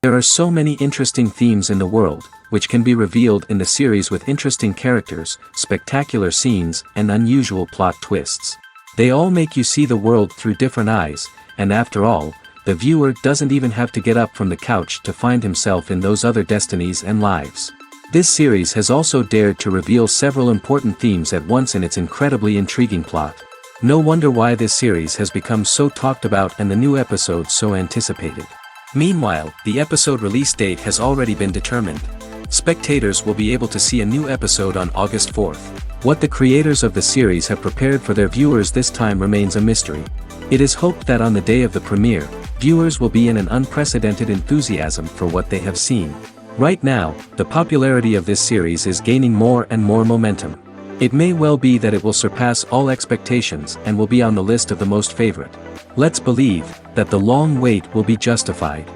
There are so many interesting themes in the world, which can be revealed in the series with interesting characters, spectacular scenes, and unusual plot twists. They all make you see the world through different eyes, and after all, the viewer doesn't even have to get up from the couch to find himself in those other destinies and lives. This series has also dared to reveal several important themes at once in its incredibly intriguing plot. No wonder why this series has become so talked about and the new episodes so anticipated. Meanwhile, the episode release date has already been determined. Spectators will be able to see a new episode on August 4th. What the creators of the series have prepared for their viewers this time remains a mystery. It is hoped that on the day of the premiere, viewers will be in an unprecedented enthusiasm for what they have seen. Right now, the popularity of this series is gaining more and more momentum. It may well be that it will surpass all expectations and will be on the list of the most favorite. Let's believe that the long wait will be justified.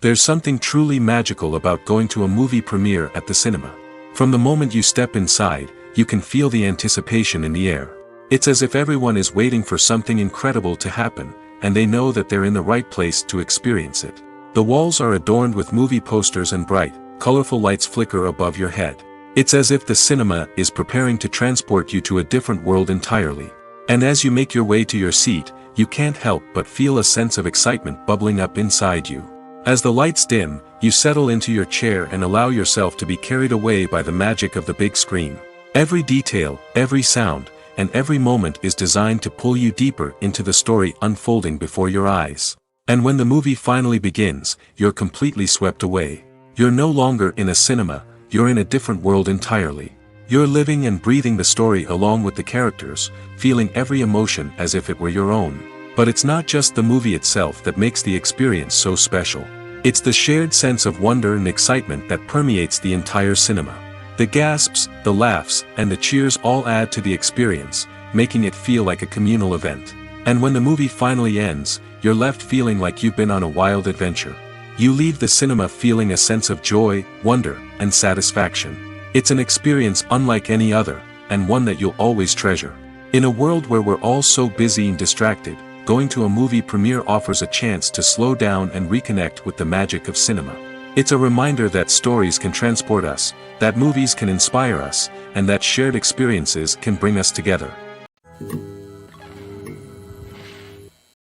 There's something truly magical about going to a movie premiere at the cinema. From the moment you step inside, you can feel the anticipation in the air. It's as if everyone is waiting for something incredible to happen, and they know that they're in the right place to experience it. The walls are adorned with movie posters and bright, colorful lights flicker above your head. It's as if the cinema is preparing to transport you to a different world entirely. And as you make your way to your seat, you can't help but feel a sense of excitement bubbling up inside you. As the lights dim, you settle into your chair and allow yourself to be carried away by the magic of the big screen. Every detail, every sound, and every moment is designed to pull you deeper into the story unfolding before your eyes. And when the movie finally begins, you're completely swept away. You're no longer in a cinema, you're in a different world entirely. You're living and breathing the story along with the characters, feeling every emotion as if it were your own. But it's not just the movie itself that makes the experience so special. It's the shared sense of wonder and excitement that permeates the entire cinema. The gasps, the laughs, and the cheers all add to the experience, making it feel like a communal event. And when the movie finally ends, you're left feeling like you've been on a wild adventure. You leave the cinema feeling a sense of joy, wonder, and satisfaction. It's an experience unlike any other, and one that you'll always treasure. In a world where we're all so busy and distracted, going to a movie premiere offers a chance to slow down and reconnect with the magic of cinema. It's a reminder that stories can transport us, that movies can inspire us, and that shared experiences can bring us together.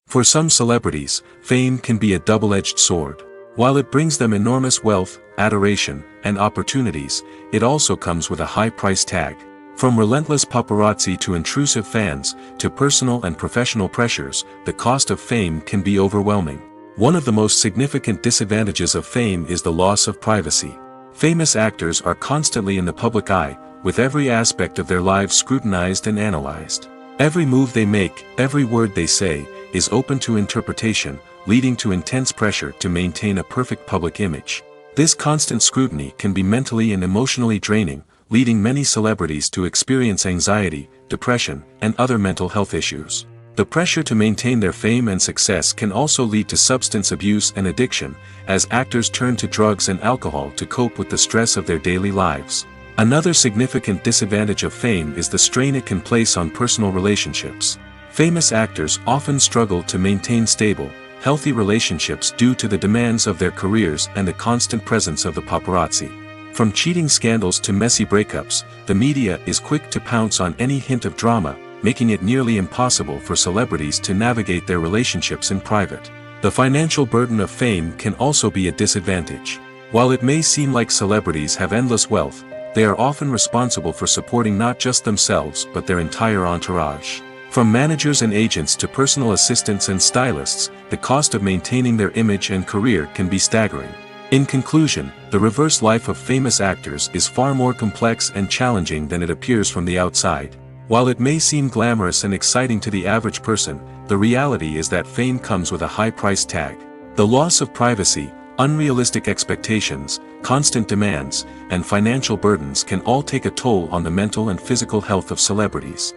For some celebrities, fame can be a double-edged sword. While it brings them enormous wealth, adoration, and opportunities, it also comes with a high price tag. From relentless paparazzi to intrusive fans, to personal and professional pressures, the cost of fame can be overwhelming. One of the most significant disadvantages of fame is the loss of privacy. Famous actors are constantly in the public eye, with every aspect of their lives scrutinized and analyzed. Every move they make, every word they say, is open to interpretation, leading to intense pressure to maintain a perfect public image. This constant scrutiny can be mentally and emotionally draining, leading many celebrities to experience anxiety, depression, and other mental health issues. The pressure to maintain their fame and success can also lead to substance abuse and addiction, as actors turn to drugs and alcohol to cope with the stress of their daily lives. Another significant disadvantage of fame is the strain it can place on personal relationships. Famous actors often struggle to maintain stable, healthy relationships due to the demands of their careers and the constant presence of the paparazzi. From cheating scandals to messy breakups, the media is quick to pounce on any hint of drama, making it nearly impossible for celebrities to navigate their relationships in private. The financial burden of fame can also be a disadvantage. While it may seem like celebrities have endless wealth, they are often responsible for supporting not just themselves but their entire entourage. From managers and agents to personal assistants and stylists, the cost of maintaining their image and career can be staggering. In conclusion, the reverse life of famous actors is far more complex and challenging than it appears from the outside. While it may seem glamorous and exciting to the average person, the reality is that fame comes with a high price tag. The loss of privacy, unrealistic expectations, constant demands, and financial burdens can all take a toll on the mental and physical health of celebrities.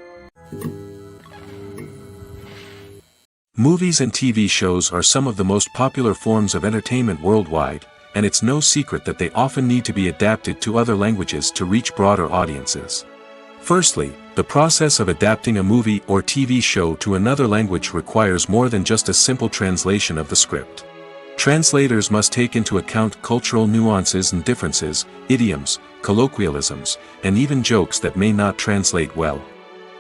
Movies and TV shows are some of the most popular forms of entertainment worldwide, and it's no secret that they often need to be adapted to other languages to reach broader audiences. Firstly, the process of adapting a movie or TV show to another language requires more than just a simple translation of the script. Translators must take into account cultural nuances and differences, idioms, colloquialisms, and even jokes that may not translate well.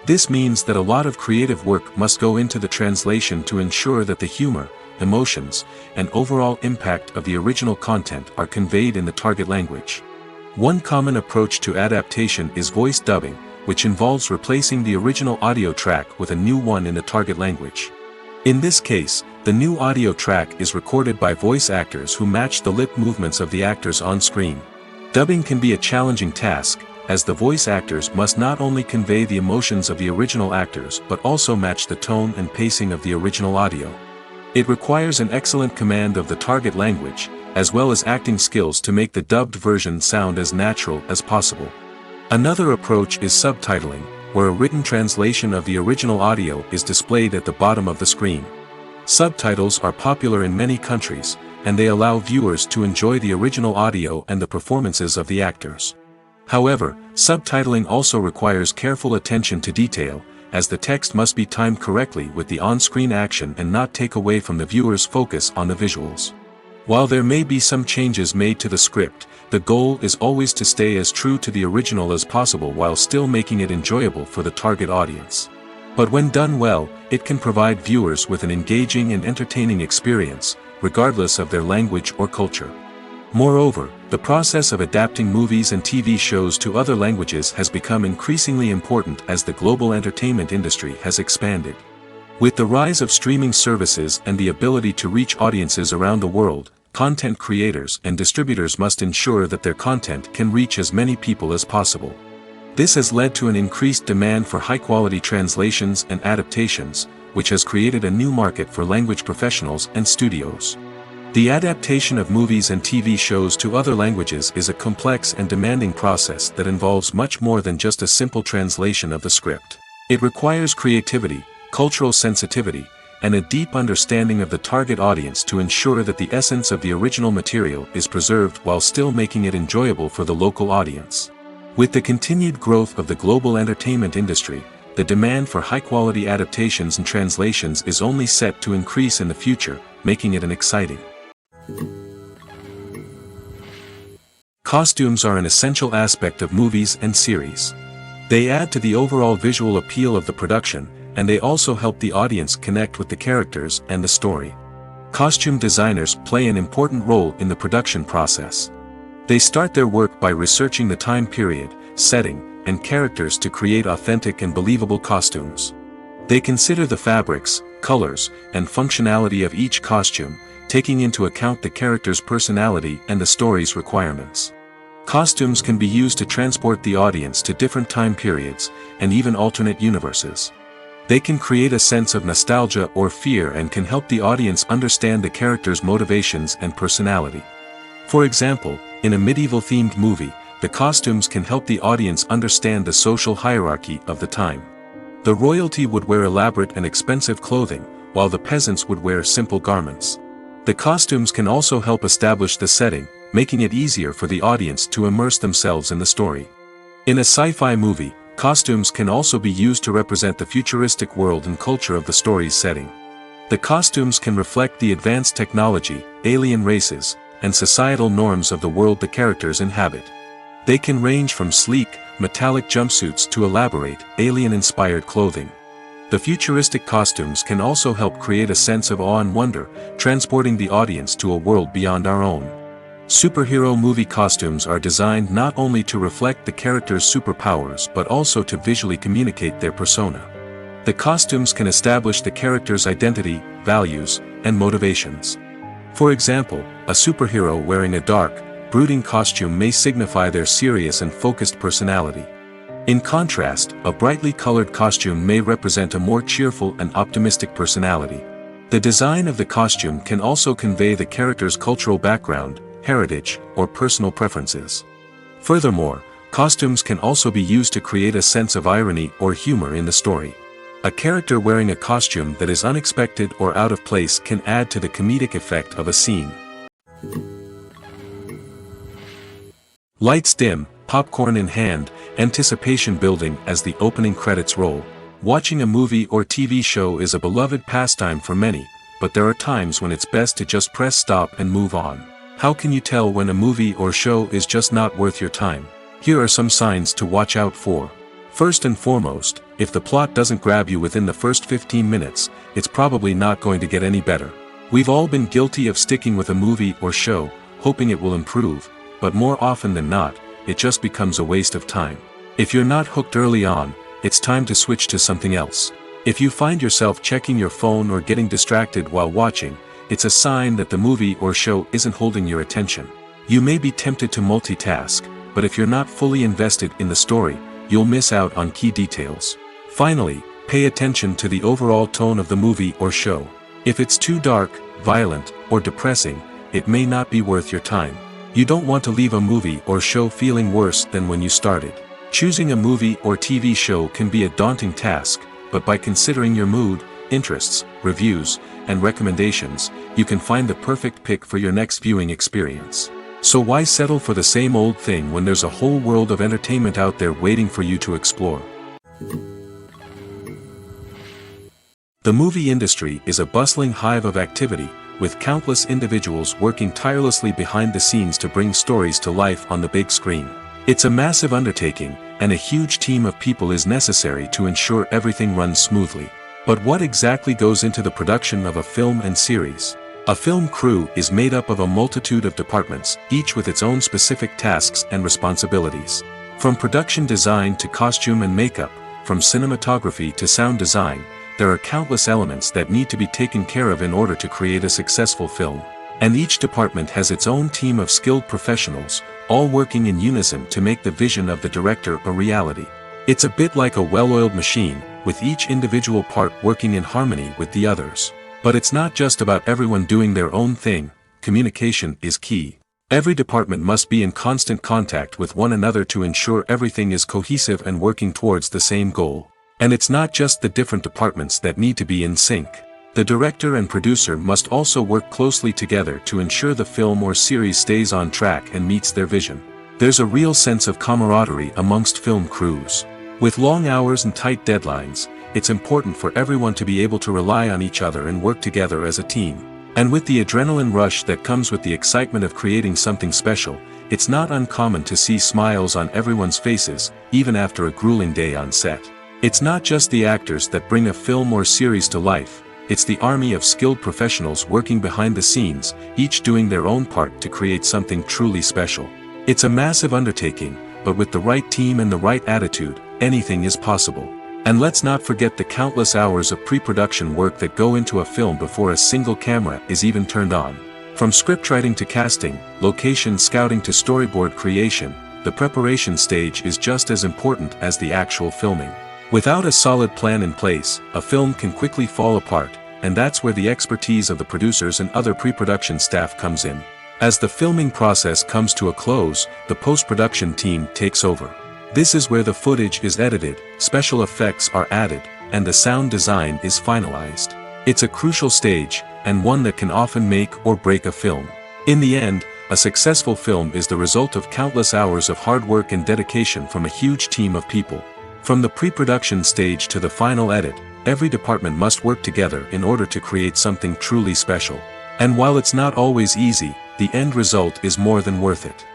This means that a lot of creative work must go into the translation to ensure that the humor, emotions, and overall impact of the original content are conveyed in the target language. One common approach to adaptation is voice dubbing, which involves replacing the original audio track with a new one in the target language. In this case, the new audio track is recorded by voice actors who match the lip movements of the actors on screen. Dubbing can be a challenging task, as the voice actors must not only convey the emotions of the original actors but also match the tone and pacing of the original audio. It requires an excellent command of the target language, as well as acting skills to make the dubbed version sound as natural as possible. Another approach is subtitling, where a written translation of the original audio is displayed at the bottom of the screen. Subtitles are popular in many countries, and they allow viewers to enjoy the original audio and the performances of the actors. However, subtitling also requires careful attention to detail, as the text must be timed correctly with the on-screen action and not take away from the viewer's focus on the visuals. While there may be some changes made to the script, the goal is always to stay as true to the original as possible while still making it enjoyable for the target audience. But when done well, it can provide viewers with an engaging and entertaining experience, regardless of their language or culture. Moreover, the process of adapting movies and TV shows to other languages has become increasingly important as the global entertainment industry has expanded. With the rise of streaming services and the ability to reach audiences around the world, content creators and distributors must ensure that their content can reach as many people as possible. This has led to an increased demand for high-quality translations and adaptations, which has created a new market for language professionals and studios. The adaptation of movies and TV shows to other languages is a complex and demanding process that involves much more than just a simple translation of the script. It requires creativity, cultural sensitivity, and a deep understanding of the target audience to ensure that the essence of the original material is preserved while still making it enjoyable for the local audience. With the continued growth of the global entertainment industry, the demand for high-quality adaptations and translations is only set to increase in the future, making it an exciting. Costumes are an essential aspect of movies and series. They add to the overall visual appeal of the production, and they also help the audience connect with the characters and the story. Costume designers play an important role in the production process. They start their work by researching the time period, setting, and characters to create authentic and believable costumes. They consider the fabrics, colors, and functionality of each costume, taking into account the character's personality and the story's requirements. Costumes can be used to transport the audience to different time periods, and even alternate universes. They can create a sense of nostalgia or fear and can help the audience understand the character's motivations and personality. For example, in a medieval-themed movie, the costumes can help the audience understand the social hierarchy of the time. The royalty would wear elaborate and expensive clothing, while the peasants would wear simple garments. The costumes can also help establish the setting, making it easier for the audience to immerse themselves in the story. In a sci-fi movie, costumes can also be used to represent the futuristic world and culture of the story's setting. The costumes can reflect the advanced technology, alien races, and societal norms of the world the characters inhabit. They can range from sleek, metallic jumpsuits to elaborate, alien-inspired clothing. The futuristic costumes can also help create a sense of awe and wonder, transporting the audience to a world beyond our own. Superhero movie costumes are designed not only to reflect the character's superpowers but also to visually communicate their persona. The costumes can establish the character's identity, values, and motivations. For example, a superhero wearing a dark, brooding costume may signify their serious and focused personality. In contrast, a brightly colored costume may represent a more cheerful and optimistic personality. The design of the costume can also convey the character's cultural background, heritage, or personal preferences. Furthermore, costumes can also be used to create a sense of irony or humor in the story. A character wearing a costume that is unexpected or out of place can add to the comedic effect of a scene. Lights dim, popcorn in hand, anticipation building as the opening credits roll. Watching a movie or TV show is a beloved pastime for many, but there are times when it's best to just press stop and move on. How can you tell when a movie or show is just not worth your time? Here are some signs to watch out for. First and foremost, if the plot doesn't grab you within the first 15 minutes, it's probably not going to get any better. We've all been guilty of sticking with a movie or show, hoping it will improve, but more often than not, it just becomes a waste of time. If you're not hooked early on, it's time to switch to something else. If you find yourself checking your phone or getting distracted while watching, it's a sign that the movie or show isn't holding your attention. You may be tempted to multitask, but if you're not fully invested in the story, you'll miss out on key details. Finally, pay attention to the overall tone of the movie or show. If it's too dark, violent, or depressing, it may not be worth your time. You don't want to leave a movie or show feeling worse than when you started. Choosing a movie or TV show can be a daunting task, but by considering your mood, interests, reviews, and recommendations, you can find the perfect pick for your next viewing experience. So why settle for the same old thing when there's a whole world of entertainment out there waiting for you to explore? The movie industry is a bustling hive of activity, with countless individuals working tirelessly behind the scenes to bring stories to life on the big screen. It's a massive undertaking, and a huge team of people is necessary to ensure everything runs smoothly. But what exactly goes into the production of a film and series? A film crew is made up of a multitude of departments, each with its own specific tasks and responsibilities. From production design to costume and makeup, from cinematography to sound design, there are countless elements that need to be taken care of in order to create a successful film. And each department has its own team of skilled professionals, all working in unison to make the vision of the director a reality. It's a bit like a well-oiled machine, with each individual part working in harmony with the others. But it's not just about everyone doing their own thing. Communication is key. Every department must be in constant contact with one another to ensure everything is cohesive and working towards the same goal. And it's not just the different departments that need to be in sync. The director and producer must also work closely together to ensure the film or series stays on track and meets their vision. There's a real sense of camaraderie amongst film crews. With long hours and tight deadlines, it's important for everyone to be able to rely on each other and work together as a team. And with the adrenaline rush that comes with the excitement of creating something special, it's not uncommon to see smiles on everyone's faces, even after a grueling day on set. It's not just the actors that bring a film or series to life, it's the army of skilled professionals working behind the scenes, each doing their own part to create something truly special. It's a massive undertaking, but with the right team and the right attitude, anything is possible. And let's not forget the countless hours of pre-production work that go into a film before a single camera is even turned on. From scriptwriting to casting, location scouting to storyboard creation, the preparation stage is just as important as the actual filming. Without a solid plan in place, a film can quickly fall apart, and that's where the expertise of the producers and other pre-production staff comes in. As the filming process comes to a close, the post-production team takes over. This is where the footage is edited, special effects are added, and the sound design is finalized. It's a crucial stage, and one that can often make or break a film. In the end, a successful film is the result of countless hours of hard work and dedication from a huge team of people. From the pre-production stage to the final edit, every department must work together in order to create something truly special. And while it's not always easy, the end result is more than worth it.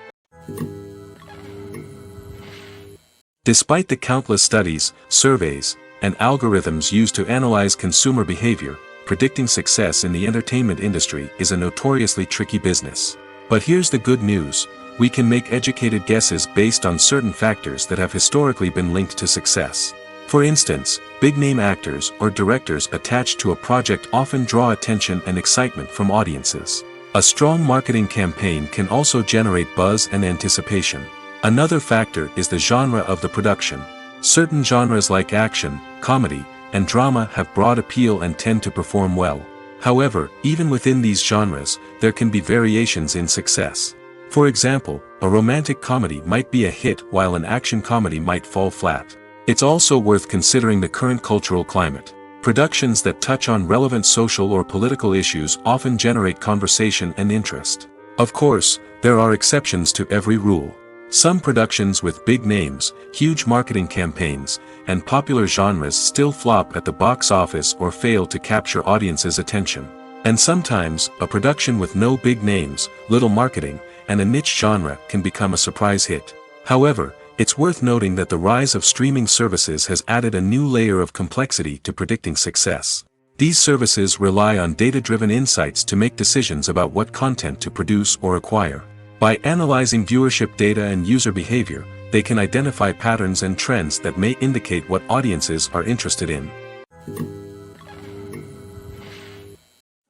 Despite the countless studies, surveys, and algorithms used to analyze consumer behavior, predicting success in the entertainment industry is a notoriously tricky business. But here's the good news: we can make educated guesses based on certain factors that have historically been linked to success. For instance, big-name actors or directors attached to a project often draw attention and excitement from audiences. A strong marketing campaign can also generate buzz and anticipation. Another factor is the genre of the production. Certain genres like action, comedy, and drama have broad appeal and tend to perform well. However, even within these genres, there can be variations in success. For example, a romantic comedy might be a hit while an action comedy might fall flat. It's also worth considering the current cultural climate. Productions that touch on relevant social or political issues often generate conversation and interest. Of course, there are exceptions to every rule. Some productions with big names, huge marketing campaigns, and popular genres still flop at the box office or fail to capture audiences' attention. And sometimes, a production with no big names, little marketing, and a niche genre can become a surprise hit. However, it's worth noting that the rise of streaming services has added a new layer of complexity to predicting success. These services rely on data-driven insights to make decisions about what content to produce or acquire. By analyzing viewership data and user behavior, they can identify patterns and trends that may indicate what audiences are interested in.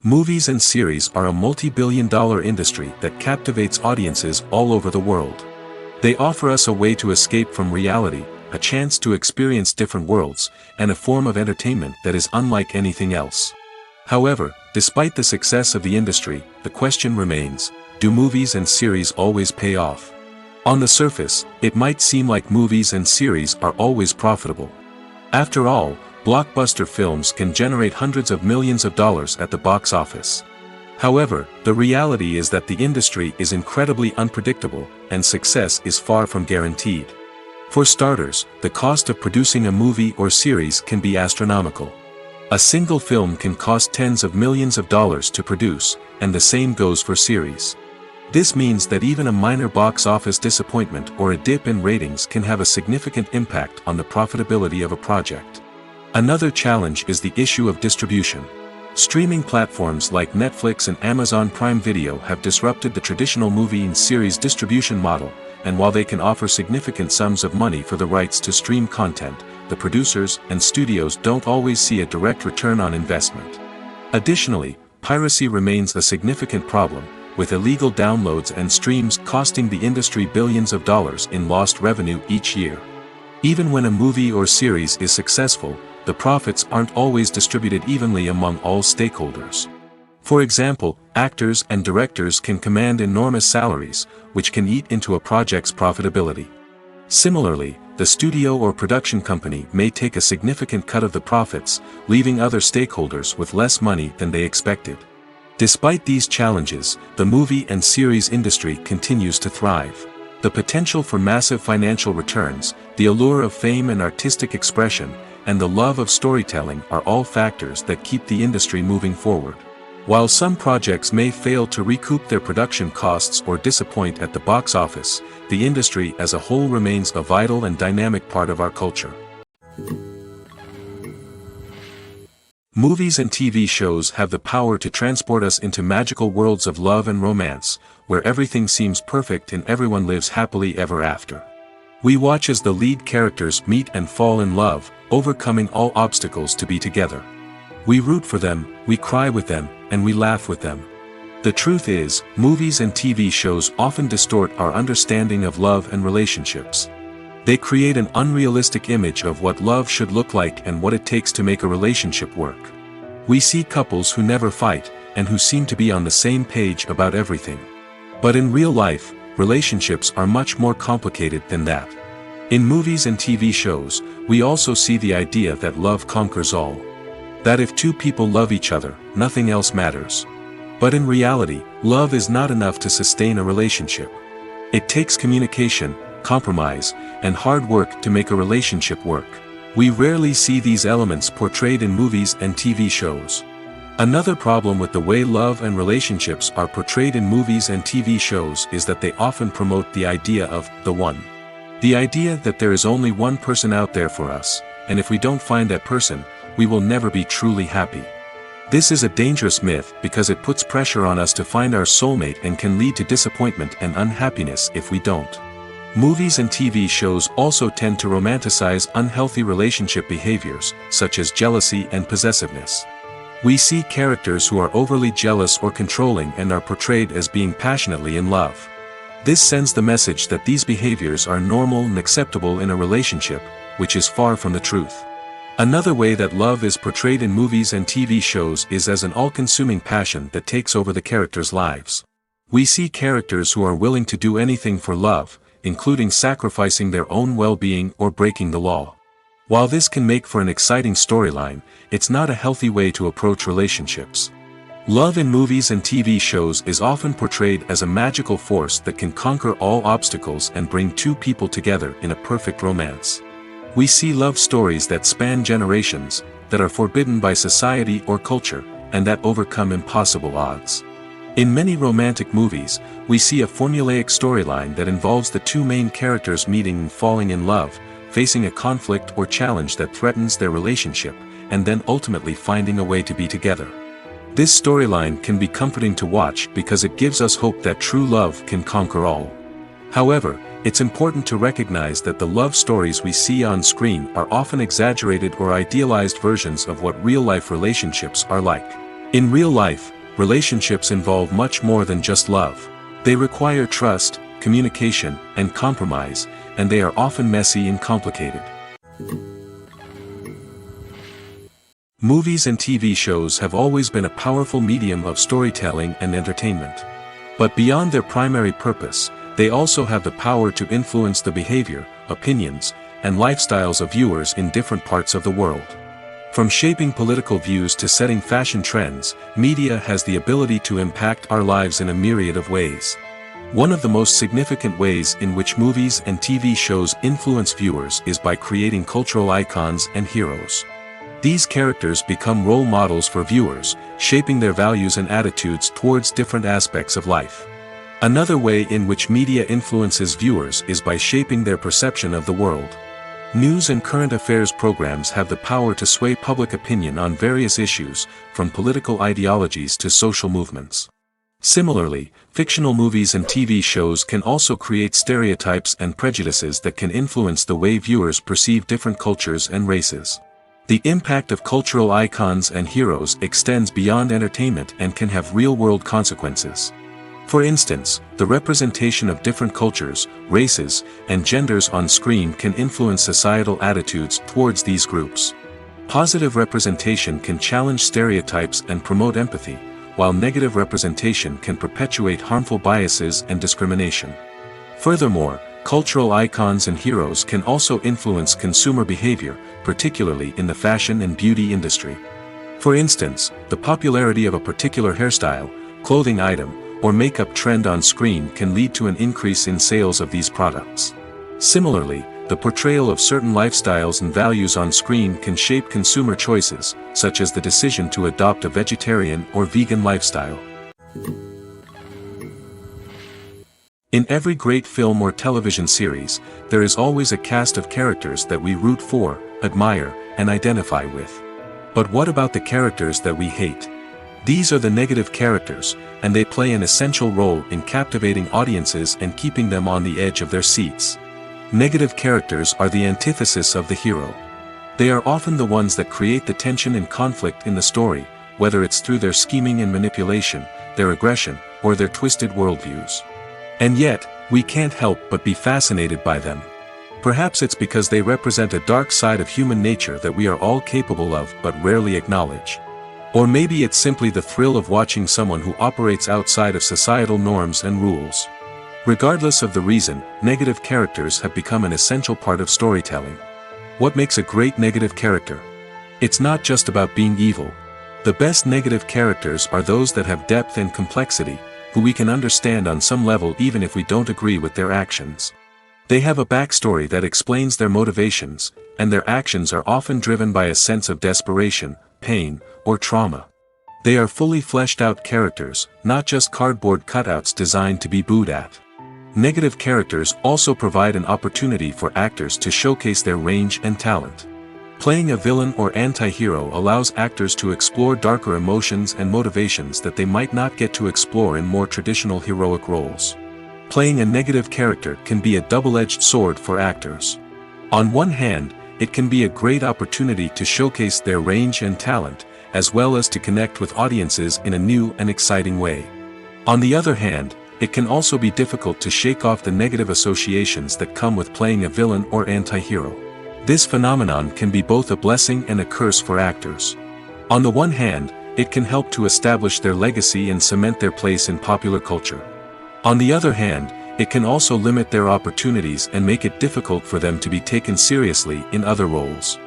Movies and series are a multi-billion-dollar industry that captivates audiences all over the world. They offer us a way to escape from reality, a chance to experience different worlds, and a form of entertainment that is unlike anything else. However, despite the success of the industry, the question remains: do movies and series always pay off? On the surface, it might seem like movies and series are always profitable. After all, blockbuster films can generate hundreds of millions of dollars at the box office. However, the reality is that the industry is incredibly unpredictable, and success is far from guaranteed. For starters, the cost of producing a movie or series can be astronomical. A single film can cost tens of millions of dollars to produce, and the same goes for series. This means that even a minor box office disappointment or a dip in ratings can have a significant impact on the profitability of a project. Another challenge is the issue of distribution. Streaming platforms like Netflix and Amazon Prime Video have disrupted the traditional movie and series distribution model, and while they can offer significant sums of money for the rights to stream content, the producers and studios don't always see a direct return on investment. Additionally, piracy remains a significant problem, with illegal downloads and streams costing the industry billions of dollars in lost revenue each year. Even when a movie or series is successful, the profits aren't always distributed evenly among all stakeholders. For example, actors and directors can command enormous salaries, which can eat into a project's profitability. Similarly, the studio or production company may take a significant cut of the profits, leaving other stakeholders with less money than they expected. Despite these challenges, the movie and series industry continues to thrive. The potential for massive financial returns, the allure of fame and artistic expression, and the love of storytelling are all factors that keep the industry moving forward. While some projects may fail to recoup their production costs or disappoint at the box office, the industry as a whole remains a vital and dynamic part of our culture. Movies and TV shows have the power to transport us into magical worlds of love and romance, where everything seems perfect and everyone lives happily ever after. We watch as the lead characters meet and fall in love, overcoming all obstacles to be together. We root for them, we cry with them, and we laugh with them. The truth is, movies and TV shows often distort our understanding of love and relationships. They create an unrealistic image of what love should look like and what it takes to make a relationship work. We see couples who never fight, and who seem to be on the same page about everything. But in real life, relationships are much more complicated than that. In movies and TV shows, we also see the idea that love conquers all. That if two people love each other, nothing else matters. But in reality, love is not enough to sustain a relationship. It takes communication, compromise, and hard work to make a relationship work. We rarely see these elements portrayed in movies and TV shows. Another problem with the way love and relationships are portrayed in movies and TV shows is that they often promote the idea of the one. The idea that there is only one person out there for us, and if we don't find that person, we will never be truly happy. This is a dangerous myth because it puts pressure on us to find our soulmate and can lead to disappointment and unhappiness if we don't. Movies and TV shows also tend to romanticize unhealthy relationship behaviors, such as jealousy and possessiveness. We see characters who are overly jealous or controlling and are portrayed as being passionately in love. This sends the message that these behaviors are normal and acceptable in a relationship, which is far from the truth. Another way that love is portrayed in movies and TV shows is as an all-consuming passion that takes over the characters' lives. We see characters who are willing to do anything for love, including sacrificing their own well-being or breaking the law. While this can make for an exciting storyline, it's not a healthy way to approach relationships. Love in movies and TV shows is often portrayed as a magical force that can conquer all obstacles and bring two people together in a perfect romance. We see love stories that span generations, that are forbidden by society or culture, and that overcome impossible odds. In many romantic movies, we see a formulaic storyline that involves the two main characters meeting and falling in love, facing a conflict or challenge that threatens their relationship, and then ultimately finding a way to be together. This storyline can be comforting to watch because it gives us hope that true love can conquer all. However, it's important to recognize that the love stories we see on screen are often exaggerated or idealized versions of what real-life relationships are like. In real life, relationships involve much more than just love. They require trust, communication, and compromise, and they are often messy and complicated. Movies and TV shows have always been a powerful medium of storytelling and entertainment. But beyond their primary purpose, they also have the power to influence the behavior, opinions, and lifestyles of viewers in different parts of the world. From shaping political views to setting fashion trends, media has the ability to impact our lives in a myriad of ways. One of the most significant ways in which movies and TV shows influence viewers is by creating cultural icons and heroes. These characters become role models for viewers, shaping their values and attitudes towards different aspects of life. Another way in which media influences viewers is by shaping their perception of the world. News and current affairs programs have the power to sway public opinion on various issues, from political ideologies to social movements. Similarly, fictional movies and TV shows can also create stereotypes and prejudices that can influence the way viewers perceive different cultures and races. The impact of cultural icons and heroes extends beyond entertainment and can have real-world consequences. For instance, the representation of different cultures, races, and genders on screen can influence societal attitudes towards these groups. Positive representation can challenge stereotypes and promote empathy, while negative representation can perpetuate harmful biases and discrimination. Furthermore, cultural icons and heroes can also influence consumer behavior, particularly in the fashion and beauty industry. For instance, the popularity of a particular hairstyle, clothing item, or makeup trend on screen can lead to an increase in sales of these products. Similarly, the portrayal of certain lifestyles and values on screen can shape consumer choices, such as the decision to adopt a vegetarian or vegan lifestyle. In every great film or television series, there is always a cast of characters that we root for, admire, and identify with. But what about the characters that we hate? These are the negative characters, and they play an essential role in captivating audiences and keeping them on the edge of their seats. Negative characters are the antithesis of the hero. They are often the ones that create the tension and conflict in the story, whether it's through their scheming and manipulation, their aggression, or their twisted worldviews. And yet, we can't help but be fascinated by them. Perhaps it's because they represent a dark side of human nature that we are all capable of but rarely acknowledge. Or maybe it's simply the thrill of watching someone who operates outside of societal norms and rules. Regardless of the reason, negative characters have become an essential part of storytelling. What makes a great negative character? It's not just about being evil. The best negative characters are those that have depth and complexity, who we can understand on some level even if we don't agree with their actions. They have a backstory that explains their motivations, and their actions are often driven by a sense of desperation, pain, or trauma. They are fully fleshed out characters, not just cardboard cutouts designed to be booed at. Negative characters also provide an opportunity for actors to showcase their range and talent. Playing a villain or anti-hero allows actors to explore darker emotions and motivations that they might not get to explore in more traditional heroic roles. Playing a negative character can be a double-edged sword for actors. On one hand, it can be a great opportunity to showcase their range and talent, as well as to connect with audiences in a new and exciting way. On the other hand, it can also be difficult to shake off the negative associations that come with playing a villain or anti-hero. This phenomenon can be both a blessing and a curse for actors. On the one hand, it can help to establish their legacy and cement their place in popular culture. On the other hand, it can also limit their opportunities and make it difficult for them to be taken seriously in other roles.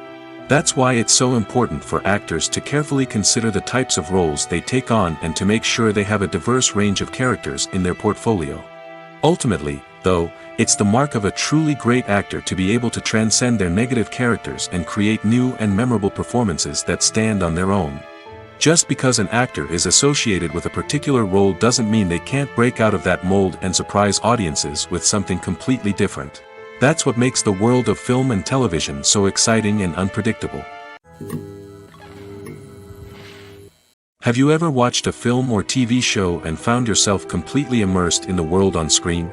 That's why it's so important for actors to carefully consider the types of roles they take on and to make sure they have a diverse range of characters in their portfolio. Ultimately, though, it's the mark of a truly great actor to be able to transcend their negative characters and create new and memorable performances that stand on their own. Just because an actor is associated with a particular role doesn't mean they can't break out of that mold and surprise audiences with something completely different. That's what makes the world of film and television so exciting and unpredictable. Have you ever watched a film or TV show and found yourself completely immersed in the world on screen?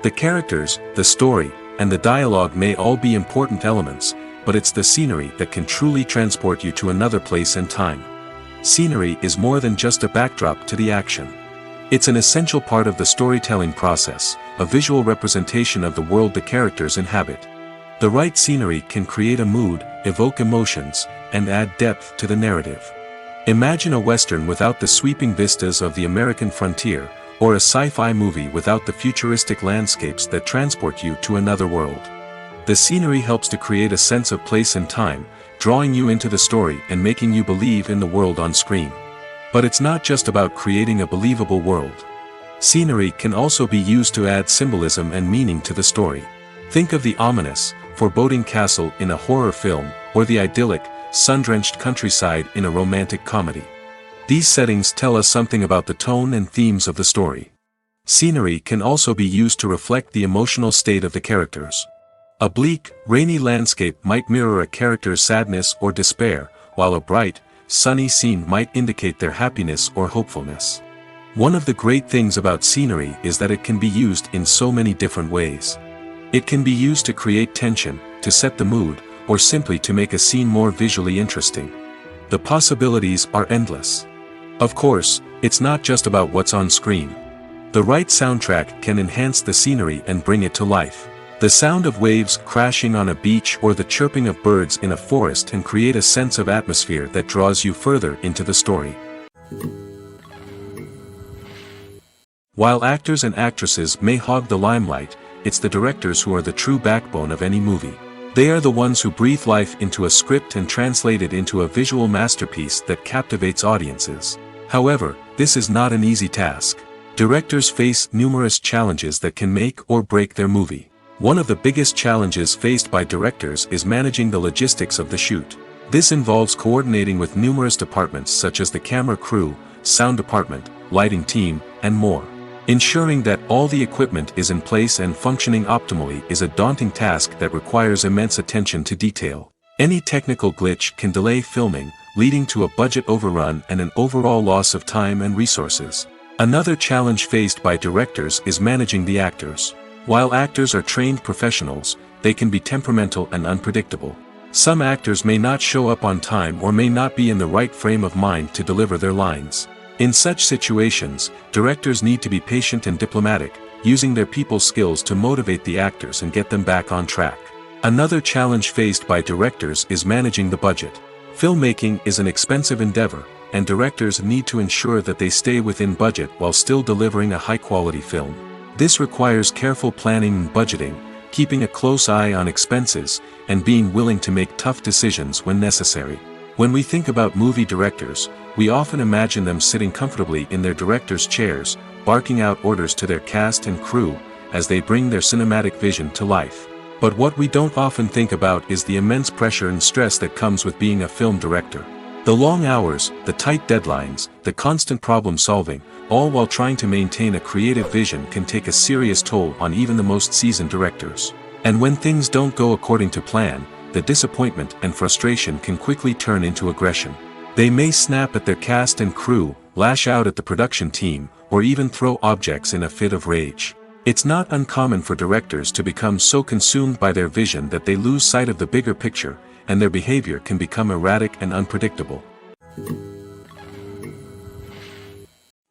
The characters, the story, and the dialogue may all be important elements, but it's the scenery that can truly transport you to another place and time. Scenery is more than just a backdrop to the action. It's an essential part of the storytelling process, a visual representation of the world the characters inhabit. The right scenery can create a mood, evoke emotions, and add depth to the narrative. Imagine a Western without the sweeping vistas of the American frontier, or a sci-fi movie without the futuristic landscapes that transport you to another world. The scenery helps to create a sense of place and time, drawing you into the story and making you believe in the world on screen. But it's not just about creating a believable world. Scenery can also be used to add symbolism and meaning to the story. Think of the ominous, foreboding castle in a horror film, or the idyllic, sun-drenched countryside in a romantic comedy. These settings tell us something about the tone and themes of the story. Scenery can also be used to reflect the emotional state of the characters. A bleak, rainy landscape might mirror a character's sadness or despair, while a bright, sunny scene might indicate their happiness or hopefulness. One of the great things about scenery is that it can be used in so many different ways. It can be used to create tension, to set the mood, or simply to make a scene more visually interesting. The possibilities are endless. Of course, it's not just about what's on screen. The right soundtrack can enhance the scenery and bring it to life. The sound of waves crashing on a beach or the chirping of birds in a forest can create a sense of atmosphere that draws you further into the story. While actors and actresses may hog the limelight, it's the directors who are the true backbone of any movie. They are the ones who breathe life into a script and translate it into a visual masterpiece that captivates audiences. However, this is not an easy task. Directors face numerous challenges that can make or break their movie. One of the biggest challenges faced by directors is managing the logistics of the shoot. This involves coordinating with numerous departments such as the camera crew, sound department, lighting team, and more. Ensuring that all the equipment is in place and functioning optimally is a daunting task that requires immense attention to detail. Any technical glitch can delay filming, leading to a budget overrun and an overall loss of time and resources. Another challenge faced by directors is managing the actors. While actors are trained professionals, they can be temperamental and unpredictable. Some actors may not show up on time or may not be in the right frame of mind to deliver their lines. In such situations, directors need to be patient and diplomatic, using their people skills to motivate the actors and get them back on track. Another challenge faced by directors is managing the budget. Filmmaking is an expensive endeavor, and directors need to ensure that they stay within budget while still delivering a high-quality film. This requires careful planning and budgeting, keeping a close eye on expenses, and being willing to make tough decisions when necessary. When we think about movie directors, we often imagine them sitting comfortably in their director's chairs, barking out orders to their cast and crew, as they bring their cinematic vision to life. But what we don't often think about is the immense pressure and stress that comes with being a film director. The long hours, the tight deadlines, the constant problem solving, all while trying to maintain a creative vision can take a serious toll on even the most seasoned directors. And when things don't go according to plan, the disappointment and frustration can quickly turn into aggression. They may snap at their cast and crew, lash out at the production team, or even throw objects in a fit of rage. It's not uncommon for directors to become so consumed by their vision that they lose sight of the bigger picture, and their behavior can become erratic and unpredictable.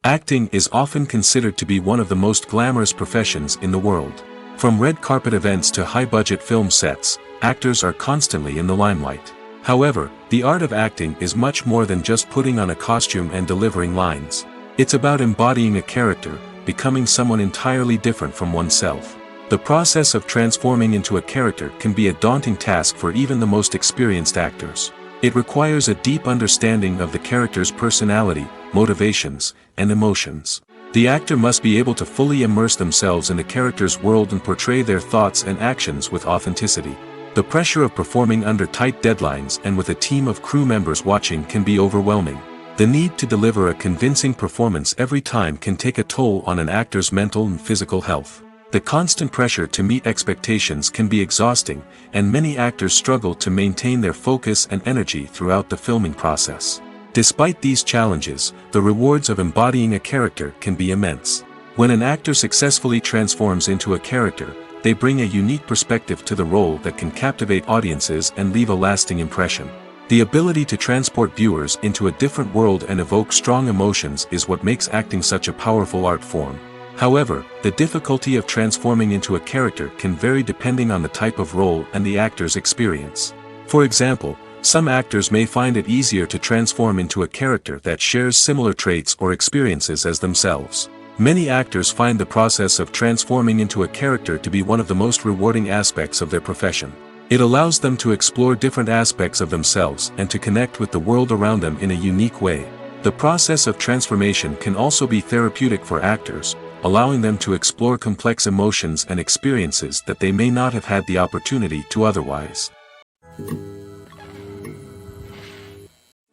Acting is often considered to be one of the most glamorous professions in the world. From red carpet events to high-budget film sets, actors are constantly in the limelight. However, the art of acting is much more than just putting on a costume and delivering lines. It's about embodying a character, becoming someone entirely different from oneself. The process of transforming into a character can be a daunting task for even the most experienced actors. It requires a deep understanding of the character's personality, motivations, and emotions. The actor must be able to fully immerse themselves in the character's world and portray their thoughts and actions with authenticity. The pressure of performing under tight deadlines and with a team of crew members watching can be overwhelming. The need to deliver a convincing performance every time can take a toll on an actor's mental and physical health. The constant pressure to meet expectations can be exhausting, and many actors struggle to maintain their focus and energy throughout the filming process. Despite these challenges, the rewards of embodying a character can be immense. When an actor successfully transforms into a character, they bring a unique perspective to the role that can captivate audiences and leave a lasting impression. The ability to transport viewers into a different world and evoke strong emotions is what makes acting such a powerful art form. However, the difficulty of transforming into a character can vary depending on the type of role and the actor's experience. For example, some actors may find it easier to transform into a character that shares similar traits or experiences as themselves. Many actors find the process of transforming into a character to be one of the most rewarding aspects of their profession. It allows them to explore different aspects of themselves and to connect with the world around them in a unique way. The process of transformation can also be therapeutic for actors, allowing them to explore complex emotions and experiences that they may not have had the opportunity to otherwise.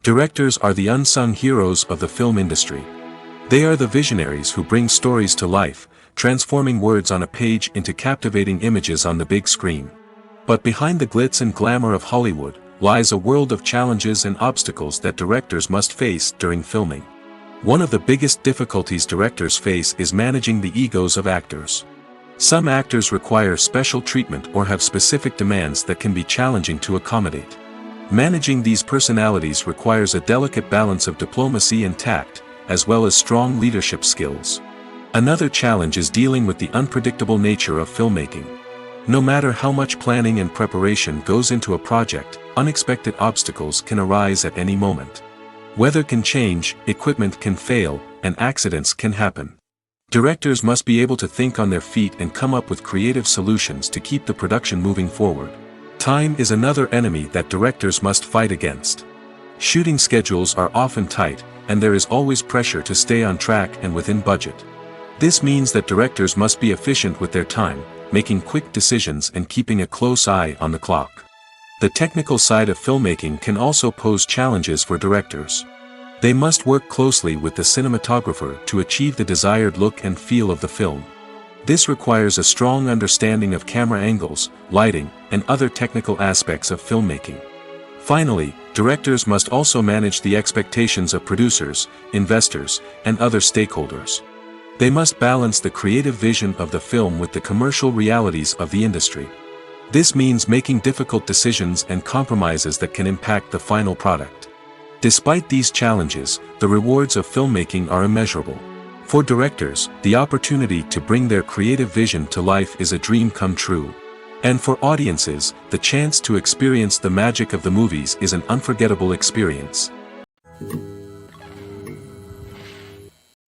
Directors are the unsung heroes of the film industry. They are the visionaries who bring stories to life, transforming words on a page into captivating images on the big screen. But behind the glitz and glamour of Hollywood, lies a world of challenges and obstacles that directors must face during filming. One of the biggest difficulties directors face is managing the egos of actors. Some actors require special treatment or have specific demands that can be challenging to accommodate. Managing these personalities requires a delicate balance of diplomacy and tact, as well as strong leadership skills. Another challenge is dealing with the unpredictable nature of filmmaking. No matter how much planning and preparation goes into a project, unexpected obstacles can arise at any moment. Weather can change, equipment can fail, and accidents can happen. Directors must be able to think on their feet and come up with creative solutions to keep the production moving forward. Time is another enemy that directors must fight against. Shooting schedules are often tight, and there is always pressure to stay on track and within budget. This means that directors must be efficient with their time, making quick decisions and keeping a close eye on the clock. The technical side of filmmaking can also pose challenges for directors. They must work closely with the cinematographer to achieve the desired look and feel of the film. This requires a strong understanding of camera angles, lighting, and other technical aspects of filmmaking. Finally, directors must also manage the expectations of producers, investors, and other stakeholders. They must balance the creative vision of the film with the commercial realities of the industry. This means making difficult decisions and compromises that can impact the final product. Despite these challenges, the rewards of filmmaking are immeasurable. For directors, the opportunity to bring their creative vision to life is a dream come true. And for audiences, the chance to experience the magic of the movies is an unforgettable experience.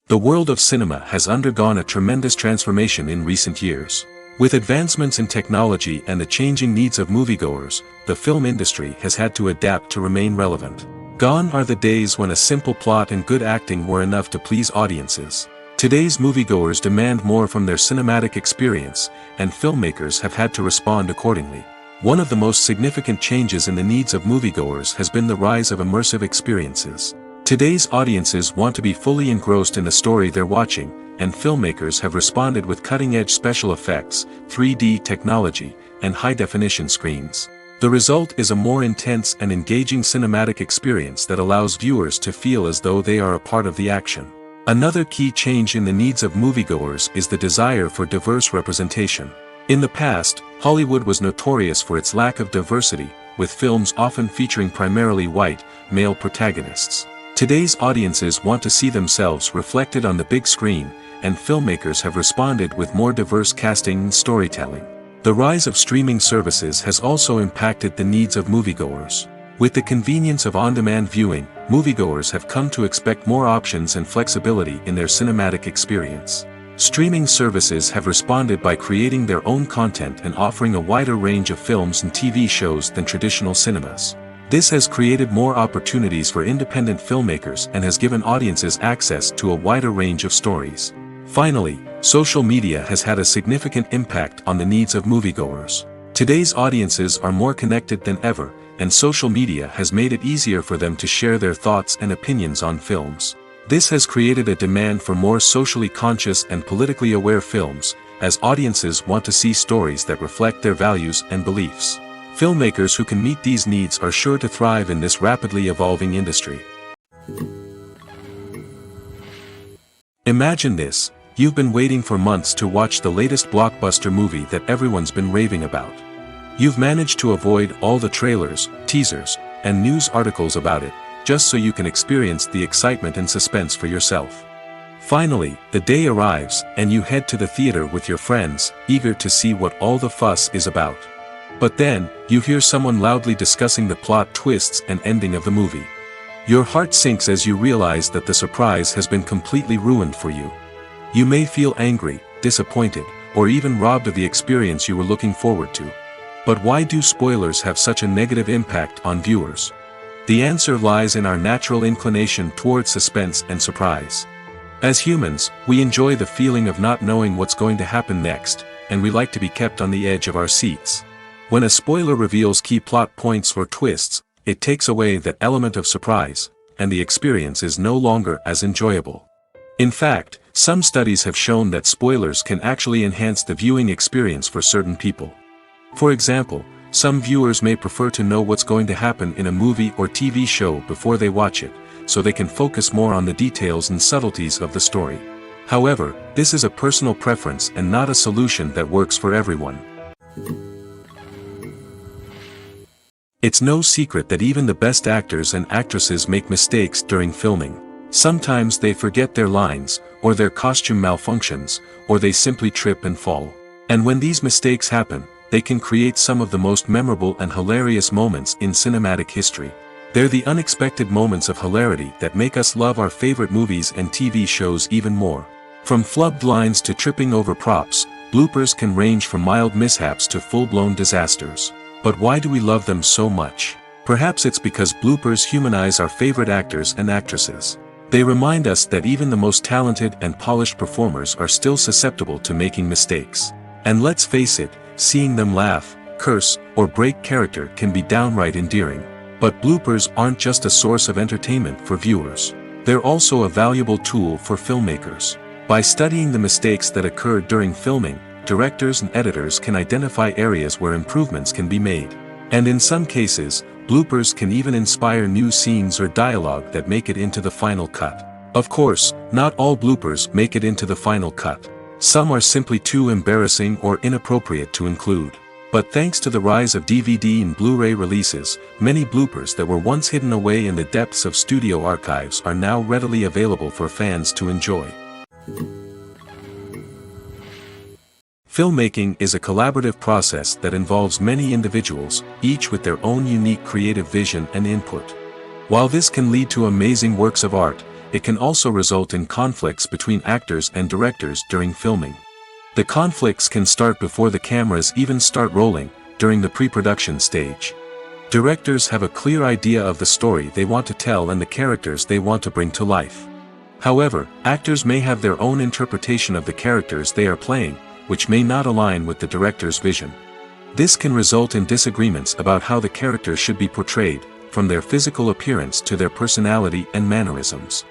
The world of cinema has undergone a tremendous transformation in recent years. With advancements in technology and the changing needs of moviegoers, the film industry has had to adapt to remain relevant. Gone are the days when a simple plot and good acting were enough to please audiences. Today's moviegoers demand more from their cinematic experience, and filmmakers have had to respond accordingly. One of the most significant changes in the needs of moviegoers has been the rise of immersive experiences. Today's audiences want to be fully engrossed in the story they're watching, and filmmakers have responded with cutting-edge special effects, 3D technology, and high-definition screens. The result is a more intense and engaging cinematic experience that allows viewers to feel as though they are a part of the action. Another key change in the needs of moviegoers is the desire for diverse representation. In the past, Hollywood was notorious for its lack of diversity, with films often featuring primarily white, male protagonists. Today's audiences want to see themselves reflected on the big screen, and filmmakers have responded with more diverse casting and storytelling. The rise of streaming services has also impacted the needs of moviegoers. With the convenience of on-demand viewing, moviegoers have come to expect more options and flexibility in their cinematic experience. Streaming services have responded by creating their own content and offering a wider range of films and TV shows than traditional cinemas. This has created more opportunities for independent filmmakers and has given audiences access to a wider range of stories. Finally, social media has had a significant impact on the needs of moviegoers. Today's audiences are more connected than ever, and social media has made it easier for them to share their thoughts and opinions on films. This has created a demand for more socially conscious and politically aware films, as audiences want to see stories that reflect their values and beliefs. Filmmakers who can meet these needs are sure to thrive in this rapidly evolving industry. Imagine this: you've been waiting for months to watch the latest blockbuster movie that everyone's been raving about. You've managed to avoid all the trailers, teasers, and news articles about it, just so you can experience the excitement and suspense for yourself. Finally, the day arrives, and you head to the theater with your friends, eager to see what all the fuss is about. But then, you hear someone loudly discussing the plot twists and ending of the movie. Your heart sinks as you realize that the surprise has been completely ruined for you. You may feel angry, disappointed, or even robbed of the experience you were looking forward to. But why do spoilers have such a negative impact on viewers? The answer lies in our natural inclination towards suspense and surprise. As humans, we enjoy the feeling of not knowing what's going to happen next, and we like to be kept on the edge of our seats. When a spoiler reveals key plot points or twists, it takes away that element of surprise, and the experience is no longer as enjoyable. In fact, some studies have shown that spoilers can actually enhance the viewing experience for certain people. For example, some viewers may prefer to know what's going to happen in a movie or TV show before they watch it, so they can focus more on the details and subtleties of the story. However, this is a personal preference and not a solution that works for everyone. It's no secret that even the best actors and actresses make mistakes during filming. Sometimes they forget their lines, or their costume malfunctions, or they simply trip and fall. And when these mistakes happen, they can create some of the most memorable and hilarious moments in cinematic history. They're the unexpected moments of hilarity that make us love our favorite movies and TV shows even more. From flubbed lines to tripping over props, bloopers can range from mild mishaps to full-blown disasters. But why do we love them so much? Perhaps it's because bloopers humanize our favorite actors and actresses. They remind us that even the most talented and polished performers are still susceptible to making mistakes. And let's face it, seeing them laugh, curse, or break character can be downright endearing. But bloopers aren't just a source of entertainment for viewers. They're also a valuable tool for filmmakers. By studying the mistakes that occurred during filming, directors and editors can identify areas where improvements can be made. And in some cases, bloopers can even inspire new scenes or dialogue that make it into the final cut. Of course, not all bloopers make it into the final cut. Some are simply too embarrassing or inappropriate to include. But thanks to the rise of DVD and Blu-ray releases, many bloopers that were once hidden away in the depths of studio archives are now readily available for fans to enjoy. Filmmaking is a collaborative process that involves many individuals, each with their own unique creative vision and input. While this can lead to amazing works of art, it can also result in conflicts between actors and directors during filming. The conflicts can start before the cameras even start rolling, during the pre-production stage. Directors have a clear idea of the story they want to tell and the characters they want to bring to life. However, actors may have their own interpretation of the characters they are playing, which may not align with the director's vision. This can result in disagreements about how the character should be portrayed, from their physical appearance to their personality and mannerisms.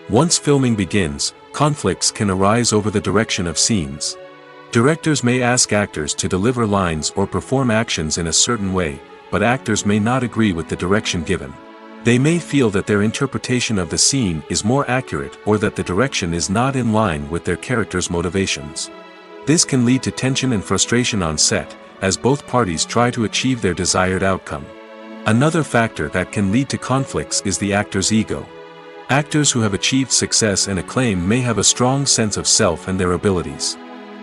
Once filming begins, conflicts can arise over the direction of scenes. Directors may ask actors to deliver lines or perform actions in a certain way, but actors may not agree with the direction given. They may feel that their interpretation of the scene is more accurate or that the direction is not in line with their character's motivations. This can lead to tension and frustration on set, as both parties try to achieve their desired outcome. Another factor that can lead to conflicts is the actor's ego. Actors who have achieved success and acclaim may have a strong sense of self and their abilities.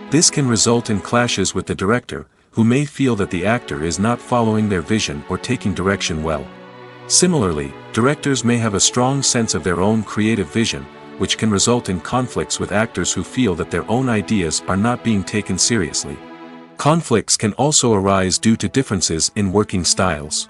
This can result in clashes with the director, who may feel that the actor is not following their vision or taking direction well. Similarly, directors may have a strong sense of their own creative vision, which can result in conflicts with actors who feel that their own ideas are not being taken seriously. Conflicts can also arise due to differences in working styles.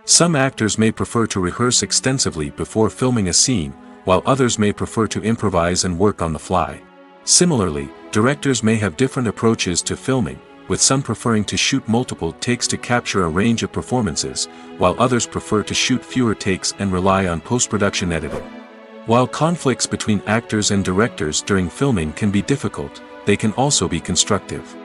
Some actors may prefer to rehearse extensively before filming a scene, while others may prefer to improvise and work on the fly. Similarly, directors may have different approaches to filming, with some preferring to shoot multiple takes to capture a range of performances, while others prefer to shoot fewer takes and rely on post-production editing. While conflicts between actors and directors during filming can be difficult, they can also be constructive.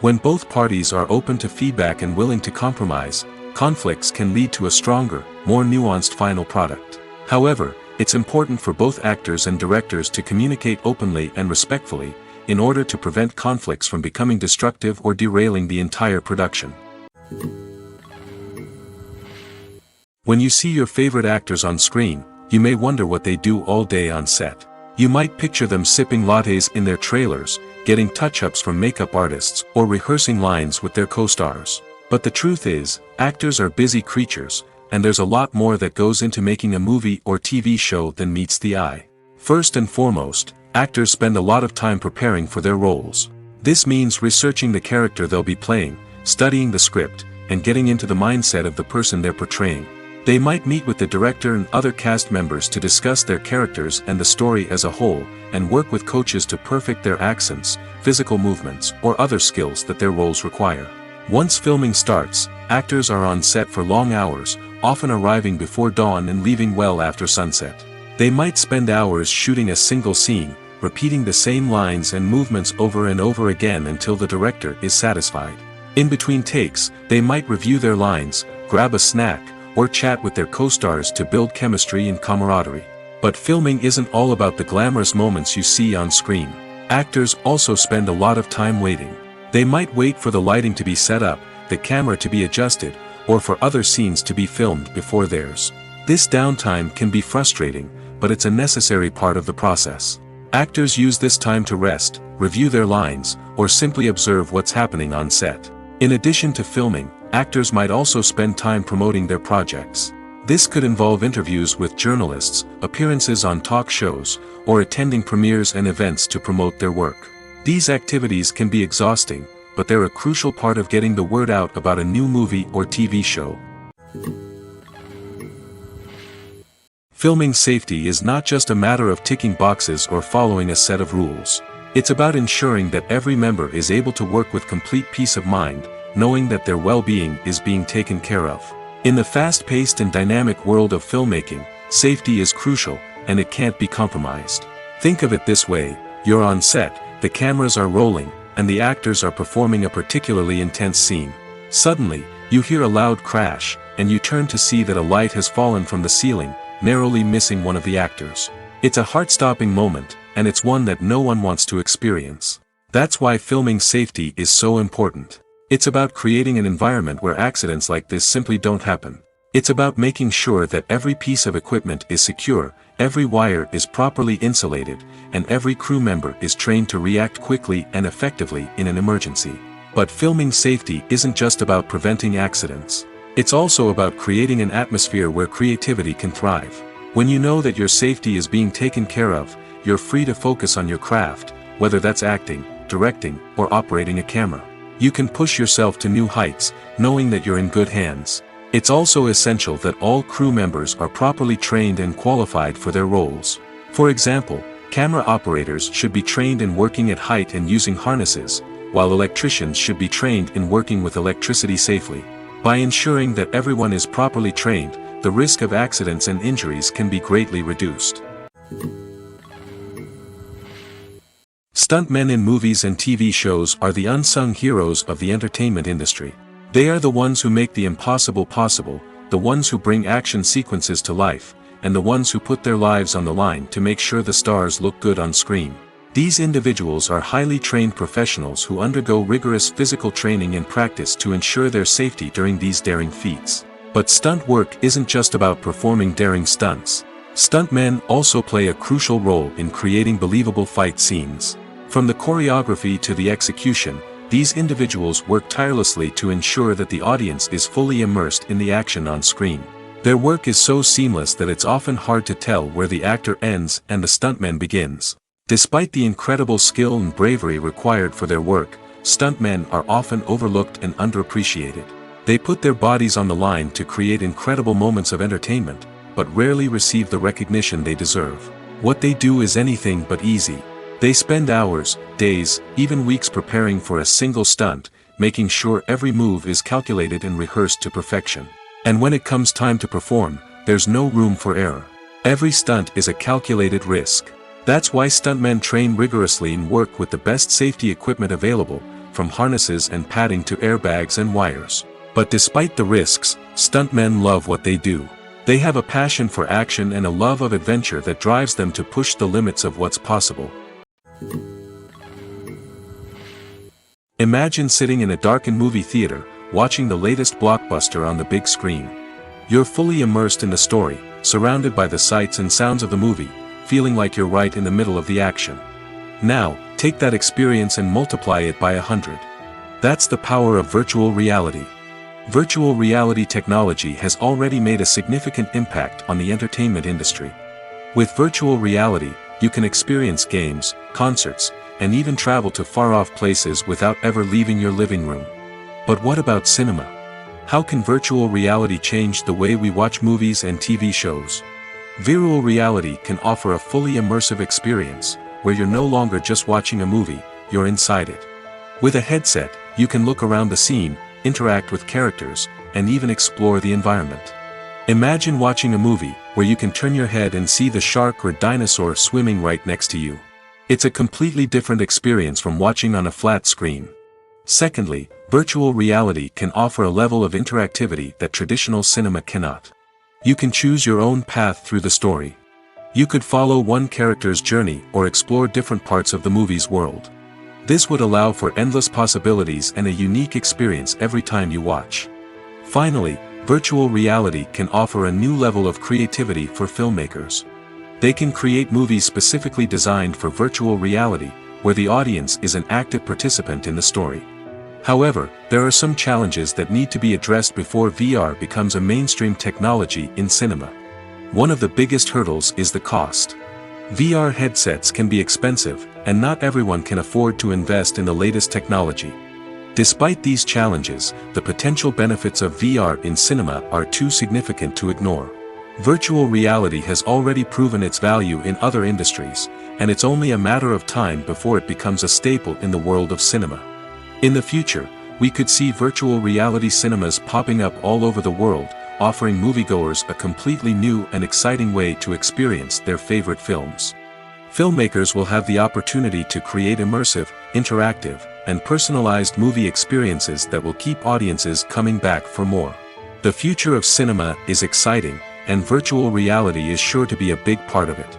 When both parties are open to feedback and willing to compromise, conflicts can lead to a stronger, more nuanced final product. However, it's important for both actors and directors to communicate openly and respectfully, in order to prevent conflicts from becoming destructive or derailing the entire production. When you see your favorite actors on screen, you may wonder what they do all day on set. You might picture them sipping lattes in their trailers, getting touch-ups from makeup artists, or rehearsing lines with their co-stars. But the truth is, actors are busy creatures, and there's a lot more that goes into making a movie or TV show than meets the eye. First and foremost, actors spend a lot of time preparing for their roles. This means researching the character they'll be playing, studying the script, and getting into the mindset of the person they're portraying. They might meet with the director and other cast members to discuss their characters and the story as a whole, and work with coaches to perfect their accents, physical movements, or other skills that their roles require. Once filming starts, actors are on set for long hours, often arriving before dawn and leaving well after sunset. They might spend hours shooting a single scene, repeating the same lines and movements over and over again until the director is satisfied. In between takes, they might review their lines, grab a snack, or chat with their co-stars to build chemistry and camaraderie. But filming isn't all about the glamorous moments you see on screen. Actors also spend a lot of time waiting. They might wait for the lighting to be set up, the camera to be adjusted, or for other scenes to be filmed before theirs. This downtime can be frustrating, but it's a necessary part of the process. Actors use this time to rest, review their lines, or simply observe what's happening on set. In addition to filming, actors might also spend time promoting their projects. This could involve interviews with journalists, appearances on talk shows, or attending premieres and events to promote their work. These activities can be exhausting, but they're a crucial part of getting the word out about a new movie or TV show. Filming safety is not just a matter of ticking boxes or following a set of rules. It's about ensuring that every member is able to work with complete peace of mind, knowing that their well-being is being taken care of. In the fast-paced and dynamic world of filmmaking, safety is crucial, and it can't be compromised. Think of it this way: you're on set, the cameras are rolling, and the actors are performing a particularly intense scene. Suddenly, you hear a loud crash, and you turn to see that a light has fallen from the ceiling, narrowly missing one of the actors. It's a heart-stopping moment, and it's one that no one wants to experience. That's why filming safety is so important. It's about creating an environment where accidents like this simply don't happen. It's about making sure that every piece of equipment is secure, every wire is properly insulated, and every crew member is trained to react quickly and effectively in an emergency. But filming safety isn't just about preventing accidents. It's also about creating an atmosphere where creativity can thrive. When you know that your safety is being taken care of, you're free to focus on your craft, whether that's acting, directing, or operating a camera. You can push yourself to new heights, knowing that you're in good hands. It's also essential that all crew members are properly trained and qualified for their roles. For example, camera operators should be trained in working at height and using harnesses, while electricians should be trained in working with electricity safely. By ensuring that everyone is properly trained, the risk of accidents and injuries can be greatly reduced. Stuntmen in movies and TV shows are the unsung heroes of the entertainment industry. They are the ones who make the impossible possible, the ones who bring action sequences to life, and the ones who put their lives on the line to make sure the stars look good on screen. These individuals are highly trained professionals who undergo rigorous physical training and practice to ensure their safety during these daring feats. But stunt work isn't just about performing daring stunts. Stuntmen also play a crucial role in creating believable fight scenes. From the choreography to the execution, these individuals work tirelessly to ensure that the audience is fully immersed in the action on screen. Their work is so seamless that it's often hard to tell where the actor ends and the stuntman begins. Despite the incredible skill and bravery required for their work, stuntmen are often overlooked and underappreciated. They put their bodies on the line to create incredible moments of entertainment, but rarely receive the recognition they deserve. What they do is anything but easy. They spend hours, days, even weeks preparing for a single stunt, making sure every move is calculated and rehearsed to perfection. And when it comes time to perform, there's no room for error. Every stunt is a calculated risk. That's why stuntmen train rigorously and work with the best safety equipment available, from harnesses and padding to airbags and wires. But despite the risks, stuntmen love what they do. They have a passion for action and a love of adventure that drives them to push the limits of what's possible. Imagine sitting in a darkened movie theater, watching the latest blockbuster on the big screen. You're fully immersed in the story, surrounded by the sights and sounds of the movie, feeling like you're right in the middle of the action. Now, take that experience and multiply it by 100. That's the power of virtual reality. Virtual reality technology has already made a significant impact on the entertainment industry. With virtual reality, you can experience games, concerts, and even travel to far-off places without ever leaving your living room. But what about cinema? How can virtual reality change the way we watch movies and TV shows? Virtual reality can offer a fully immersive experience, where you're no longer just watching a movie, you're inside it. With a headset, you can look around the scene, interact with characters, and even explore the environment. Imagine watching a movie, where you can turn your head and see the shark or dinosaur swimming right next to you. It's a completely different experience from watching on a flat screen. Secondly, virtual reality can offer a level of interactivity that traditional cinema cannot. You can choose your own path through the story. You could follow one character's journey or explore different parts of the movie's world. This would allow for endless possibilities and a unique experience every time you watch. Finally, virtual reality can offer a new level of creativity for filmmakers. They can create movies specifically designed for virtual reality, where the audience is an active participant in the story. However, there are some challenges that need to be addressed before VR becomes a mainstream technology in cinema. One of the biggest hurdles is the cost. VR headsets can be expensive, and not everyone can afford to invest in the latest technology. Despite these challenges, the potential benefits of VR in cinema are too significant to ignore. Virtual reality has already proven its value in other industries, and it's only a matter of time before it becomes a staple in the world of cinema. In the future, we could see virtual reality cinemas popping up all over the world, offering moviegoers a completely new and exciting way to experience their favorite films. Filmmakers will have the opportunity to create immersive, interactive, and personalized movie experiences that will keep audiences coming back for more. The future of cinema is exciting, and virtual reality is sure to be a big part of it.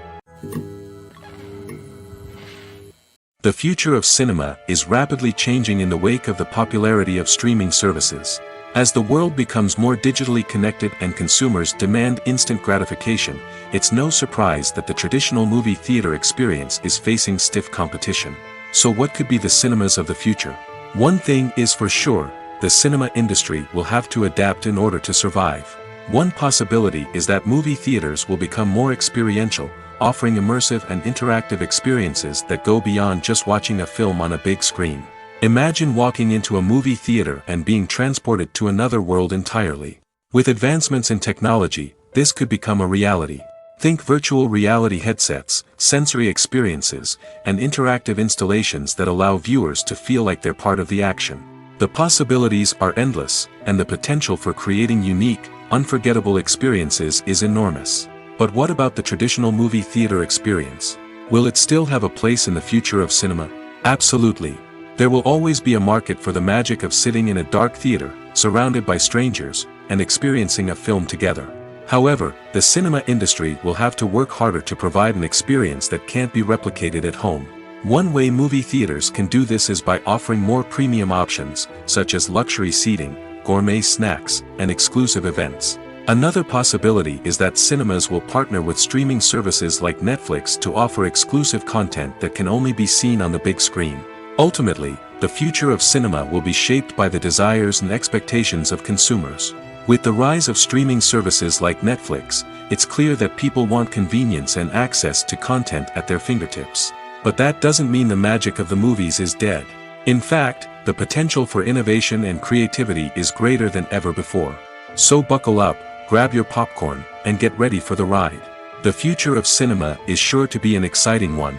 The future of cinema is rapidly changing in the wake of the popularity of streaming services. As the world becomes more digitally connected and consumers demand instant gratification, it's no surprise that the traditional movie theater experience is facing stiff competition. So what could be the cinemas of the future? One thing is for sure, the cinema industry will have to adapt in order to survive. One possibility is that movie theaters will become more experiential, offering immersive and interactive experiences that go beyond just watching a film on a big screen. Imagine walking into a movie theater and being transported to another world entirely. With advancements in technology, this could become a reality. Think virtual reality headsets, sensory experiences, and interactive installations that allow viewers to feel like they're part of the action. The possibilities are endless, and the potential for creating unique, unforgettable experiences is enormous. But what about the traditional movie theater experience? Will it still have a place in the future of cinema? Absolutely. There will always be a market for the magic of sitting in a dark theater, surrounded by strangers, and experiencing a film together. However, the cinema industry will have to work harder to provide an experience that can't be replicated at home. One way movie theaters can do this is by offering more premium options, such as luxury seating, gourmet snacks, and exclusive events. Another possibility is that cinemas will partner with streaming services like Netflix to offer exclusive content that can only be seen on the big screen. Ultimately, the future of cinema will be shaped by the desires and expectations of consumers. With the rise of streaming services like Netflix, it's clear that people want convenience and access to content at their fingertips. But that doesn't mean the magic of the movies is dead. In fact, the potential for innovation and creativity is greater than ever before. So buckle up, grab your popcorn, and get ready for the ride. The future of cinema is sure to be an exciting one.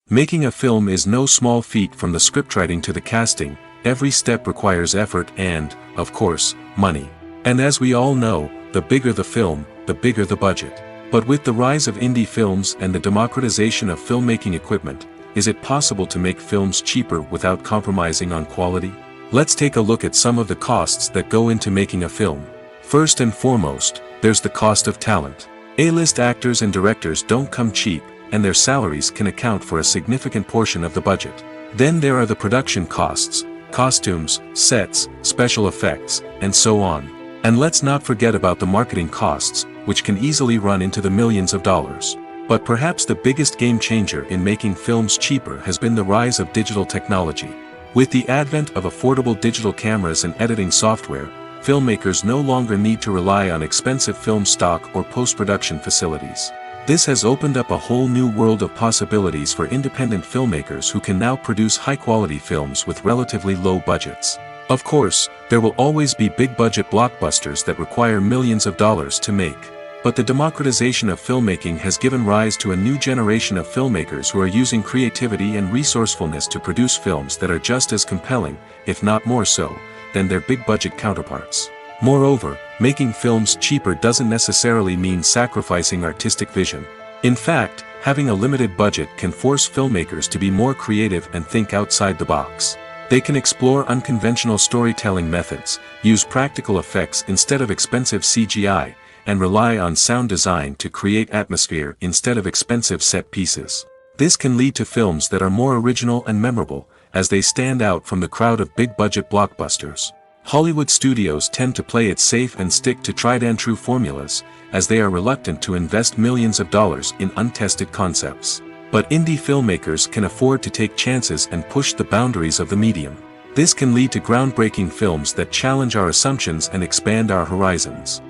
Making a film is no small feat. From the scriptwriting to the casting, every step requires effort and, of course, money. And as we all know, the bigger the film, the bigger the budget. But with the rise of indie films and the democratization of filmmaking equipment, is it possible to make films cheaper without compromising on quality? Let's take a look at some of the costs that go into making a film. First and foremost, there's the cost of talent. A-list actors and directors don't come cheap, and their salaries can account for a significant portion of the budget. Then there are the production costs, costumes, sets, special effects, and so on. And let's not forget about the marketing costs, which can easily run into the millions of dollars. But perhaps the biggest game changer in making films cheaper has been the rise of digital technology. With the advent of affordable digital cameras and editing software, filmmakers no longer need to rely on expensive film stock or post-production facilities. This has opened up a whole new world of possibilities for independent filmmakers who can now produce high-quality films with relatively low budgets. Of course, there will always be big-budget blockbusters that require millions of dollars to make. But the democratization of filmmaking has given rise to a new generation of filmmakers who are using creativity and resourcefulness to produce films that are just as compelling, if not more so, than their big-budget counterparts. Moreover, making films cheaper doesn't necessarily mean sacrificing artistic vision. In fact, having a limited budget can force filmmakers to be more creative and think outside the box. They can explore unconventional storytelling methods, use practical effects instead of expensive CGI, and rely on sound design to create atmosphere instead of expensive set pieces. This can lead to films that are more original and memorable, as they stand out from the crowd of big-budget blockbusters. Hollywood studios tend to play it safe and stick to tried-and-true formulas, as they are reluctant to invest millions of dollars in untested concepts. But indie filmmakers can afford to take chances and push the boundaries of the medium. This can lead to groundbreaking films that challenge our assumptions and expand our horizons.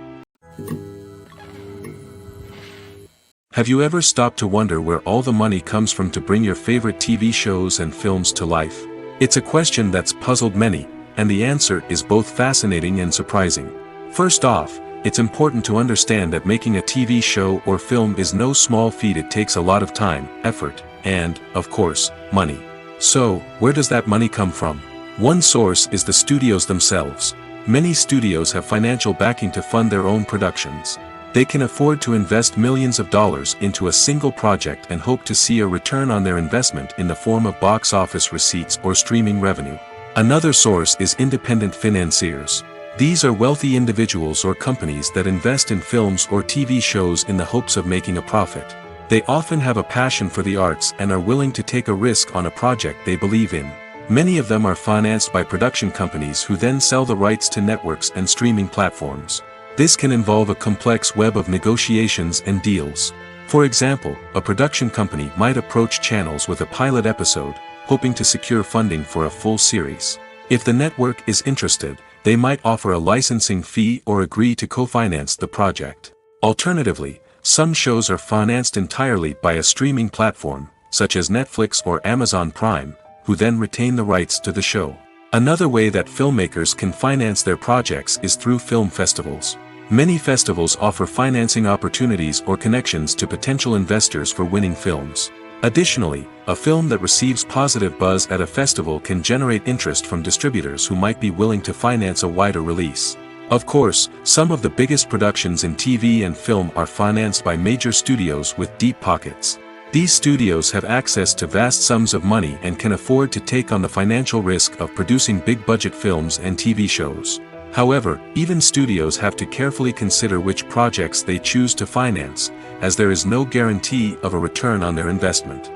Have you ever stopped to wonder where all the money comes from to bring your favorite TV shows and films to life? It's a question that's puzzled many, and the answer is both fascinating and surprising. First off, it's important to understand that making a TV show or film is no small feat. It takes a lot of time, effort, and, of course, money. So, where does that money come from? One source is the studios themselves. Many studios have financial backing to fund their own productions. They can afford to invest millions of dollars into a single project and hope to see a return on their investment in the form of box office receipts or streaming revenue. Another source is independent financiers. These are wealthy individuals or companies that invest in films or TV shows in the hopes of making a profit. They often have a passion for the arts and are willing to take a risk on a project they believe in. Many of them are financed by production companies who then sell the rights to networks and streaming platforms. This can involve a complex web of negotiations and deals. For example, a production company might approach channels with a pilot episode, hoping to secure funding for a full series. If the network is interested, they might offer a licensing fee or agree to co-finance the project. Alternatively, some shows are financed entirely by a streaming platform, such as Netflix or Amazon Prime, who then retain the rights to the show. Another way that filmmakers can finance their projects is through film festivals. Many festivals offer financing opportunities or connections to potential investors for winning films. Additionally, a film that receives positive buzz at a festival can generate interest from distributors who might be willing to finance a wider release. Of course, some of the biggest productions in TV and film are financed by major studios with deep pockets. These studios have access to vast sums of money and can afford to take on the financial risk of producing big-budget films and TV shows. However, even studios have to carefully consider which projects they choose to finance, as there is no guarantee of a return on their investment.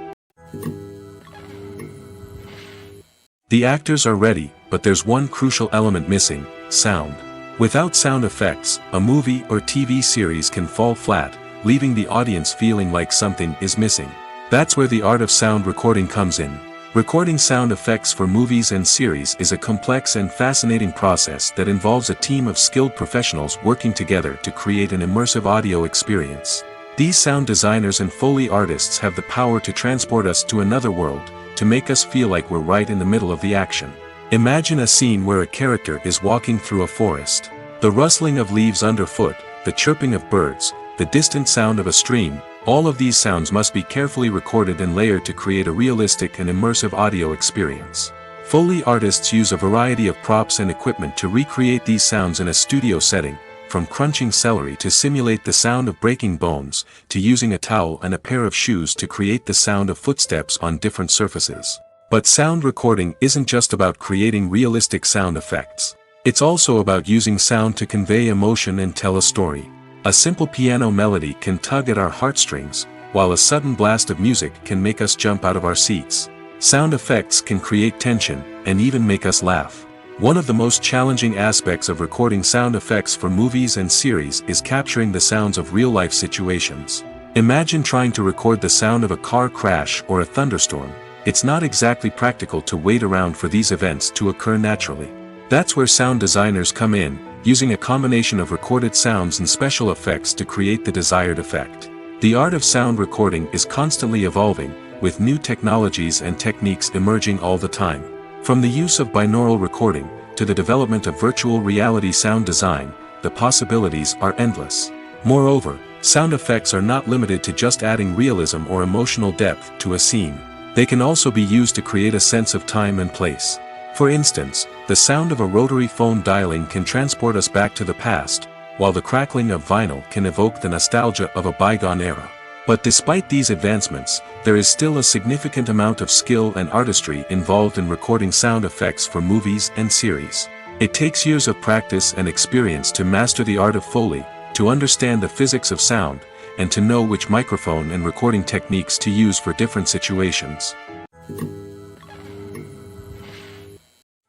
The actors are ready, but there's one crucial element missing: sound. Without sound effects, a movie or TV series can fall flat, leaving the audience feeling like something is missing. That's where the art of sound recording comes in. Recording sound effects for movies and series is a complex and fascinating process that involves a team of skilled professionals working together to create an immersive audio experience. These sound designers and Foley artists have the power to transport us to another world, to make us feel like we're right in the middle of the action. Imagine a scene where a character is walking through a forest. The rustling of leaves underfoot, the chirping of birds, the distant sound of a stream, all of these sounds must be carefully recorded and layered to create a realistic and immersive audio experience. Foley artists use a variety of props and equipment to recreate these sounds in a studio setting, from crunching celery to simulate the sound of breaking bones, to using a towel and a pair of shoes to create the sound of footsteps on different surfaces. But sound recording isn't just about creating realistic sound effects. It's also about using sound to convey emotion and tell a story. A simple piano melody can tug at our heartstrings, while a sudden blast of music can make us jump out of our seats. Sound effects can create tension, and even make us laugh. One of the most challenging aspects of recording sound effects for movies and series is capturing the sounds of real-life situations. Imagine trying to record the sound of a car crash or a thunderstorm. It's not exactly practical to wait around for these events to occur naturally. That's where sound designers come in, using a combination of recorded sounds and special effects to create the desired effect. The art of sound recording is constantly evolving, with new technologies and techniques emerging all the time. From the use of binaural recording, to the development of virtual reality sound design, the possibilities are endless. Moreover, sound effects are not limited to just adding realism or emotional depth to a scene. They can also be used to create a sense of time and place. For instance, the sound of a rotary phone dialing can transport us back to the past, while the crackling of vinyl can evoke the nostalgia of a bygone era. But despite these advancements, there is still a significant amount of skill and artistry involved in recording sound effects for movies and series. It takes years of practice and experience to master the art of Foley, to understand the physics of sound, and to know which microphone and recording techniques to use for different situations.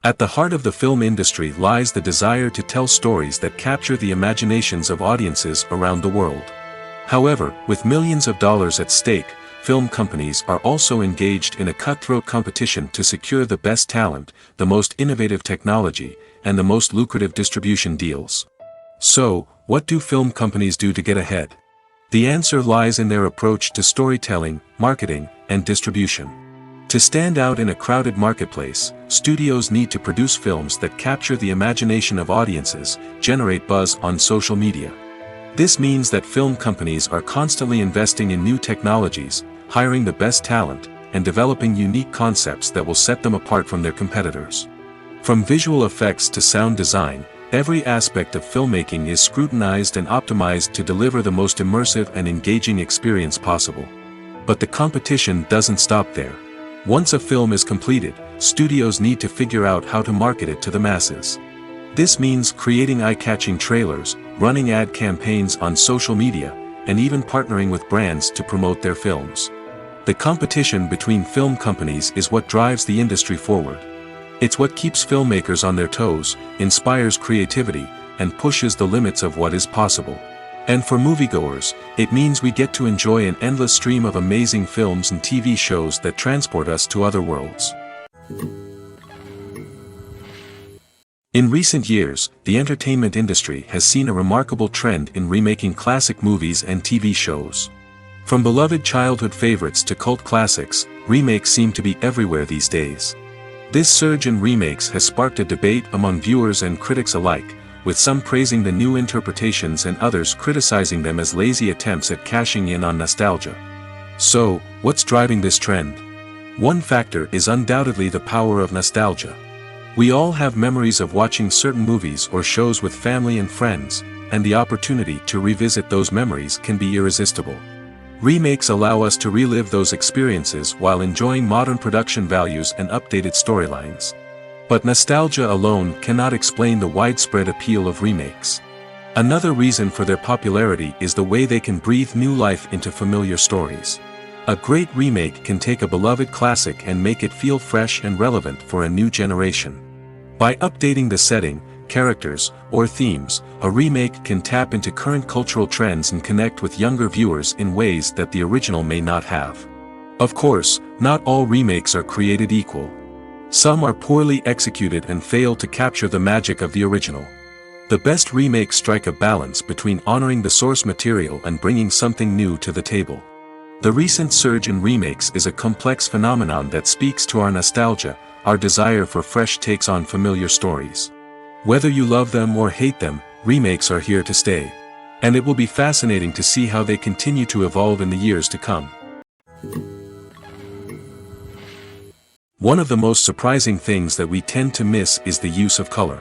At the heart of the film industry lies the desire to tell stories that capture the imaginations of audiences around the world. However, with millions of dollars at stake, film companies are also engaged in a cutthroat competition to secure the best talent, the most innovative technology, and the most lucrative distribution deals. So, what do film companies do to get ahead? The answer lies in their approach to storytelling, marketing, and distribution. To stand out in a crowded marketplace, studios need to produce films that capture the imagination of audiences, generate buzz on social media. This means that film companies are constantly investing in new technologies, hiring the best talent, and developing unique concepts that will set them apart from their competitors. From visual effects to sound design, every aspect of filmmaking is scrutinized and optimized to deliver the most immersive and engaging experience possible. But the competition doesn't stop there. Once a film is completed, studios need to figure out how to market it to the masses. This means creating eye-catching trailers, running ad campaigns on social media, and even partnering with brands to promote their films. The competition between film companies is what drives the industry forward. It's what keeps filmmakers on their toes, inspires creativity, and pushes the limits of what is possible. And for moviegoers, it means we get to enjoy an endless stream of amazing films and TV shows that transport us to other worlds. In recent years, the entertainment industry has seen a remarkable trend in remaking classic movies and TV shows. From beloved childhood favorites to cult classics, remakes seem to be everywhere these days. This surge in remakes has sparked a debate among viewers and critics alike, with some praising the new interpretations and others criticizing them as lazy attempts at cashing in on nostalgia. So, what's driving this trend? One factor is undoubtedly the power of nostalgia. We all have memories of watching certain movies or shows with family and friends, and the opportunity to revisit those memories can be irresistible. Remakes allow us to relive those experiences while enjoying modern production values and updated storylines. But nostalgia alone cannot explain the widespread appeal of remakes. Another reason for their popularity is the way they can breathe new life into familiar stories. A great remake can take a beloved classic and make it feel fresh and relevant for a new generation. By updating the setting, characters, or themes, a remake can tap into current cultural trends and connect with younger viewers in ways that the original may not have. Of course, not all remakes are created equal. Some are poorly executed and fail to capture the magic of the original. The best remakes strike a balance between honoring the source material and bringing something new to the table. The recent surge in remakes is a complex phenomenon that speaks to our nostalgia, our desire for fresh takes on familiar stories. Whether you love them or hate them, remakes are here to stay. And it will be fascinating to see how they continue to evolve in the years to come. One of the most surprising things that we tend to miss is the use of color.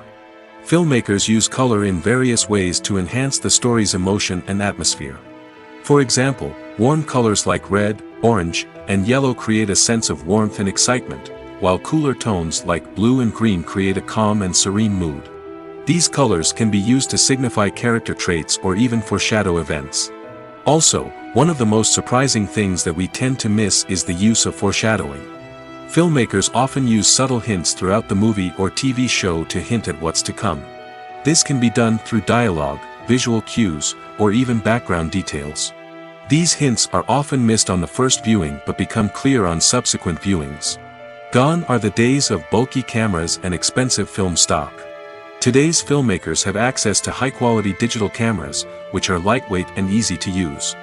Filmmakers use color in various ways to enhance the story's emotion and atmosphere. For example, warm colors like red, orange, and yellow create a sense of warmth and excitement, while cooler tones like blue and green create a calm and serene mood. These colors can be used to signify character traits or even foreshadow events. Also, one of the most surprising things that we tend to miss is the use of foreshadowing. Filmmakers often use subtle hints throughout the movie or TV show to hint at what's to come. This can be done through dialogue, visual cues, or even background details. These hints are often missed on the first viewing but become clear on subsequent viewings. Gone are the days of bulky cameras and expensive film stock. Today's filmmakers have access to high-quality digital cameras, which are lightweight and easy to use.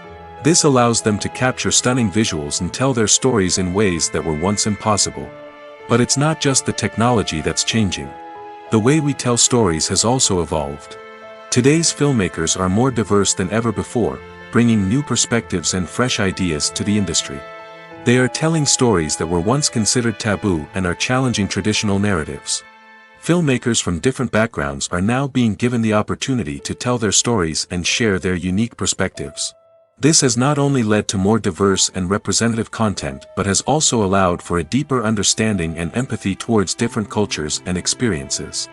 This allows them to capture stunning visuals and tell their stories in ways that were once impossible. But it's not just the technology that's changing. The way we tell stories has also evolved. Today's filmmakers are more diverse than ever before, bringing new perspectives and fresh ideas to the industry. They are telling stories that were once considered taboo and are challenging traditional narratives. Filmmakers from different backgrounds are now being given the opportunity to tell their stories and share their unique perspectives. This has not only led to more diverse and representative content but has also allowed for a deeper understanding and empathy towards different cultures and experiences.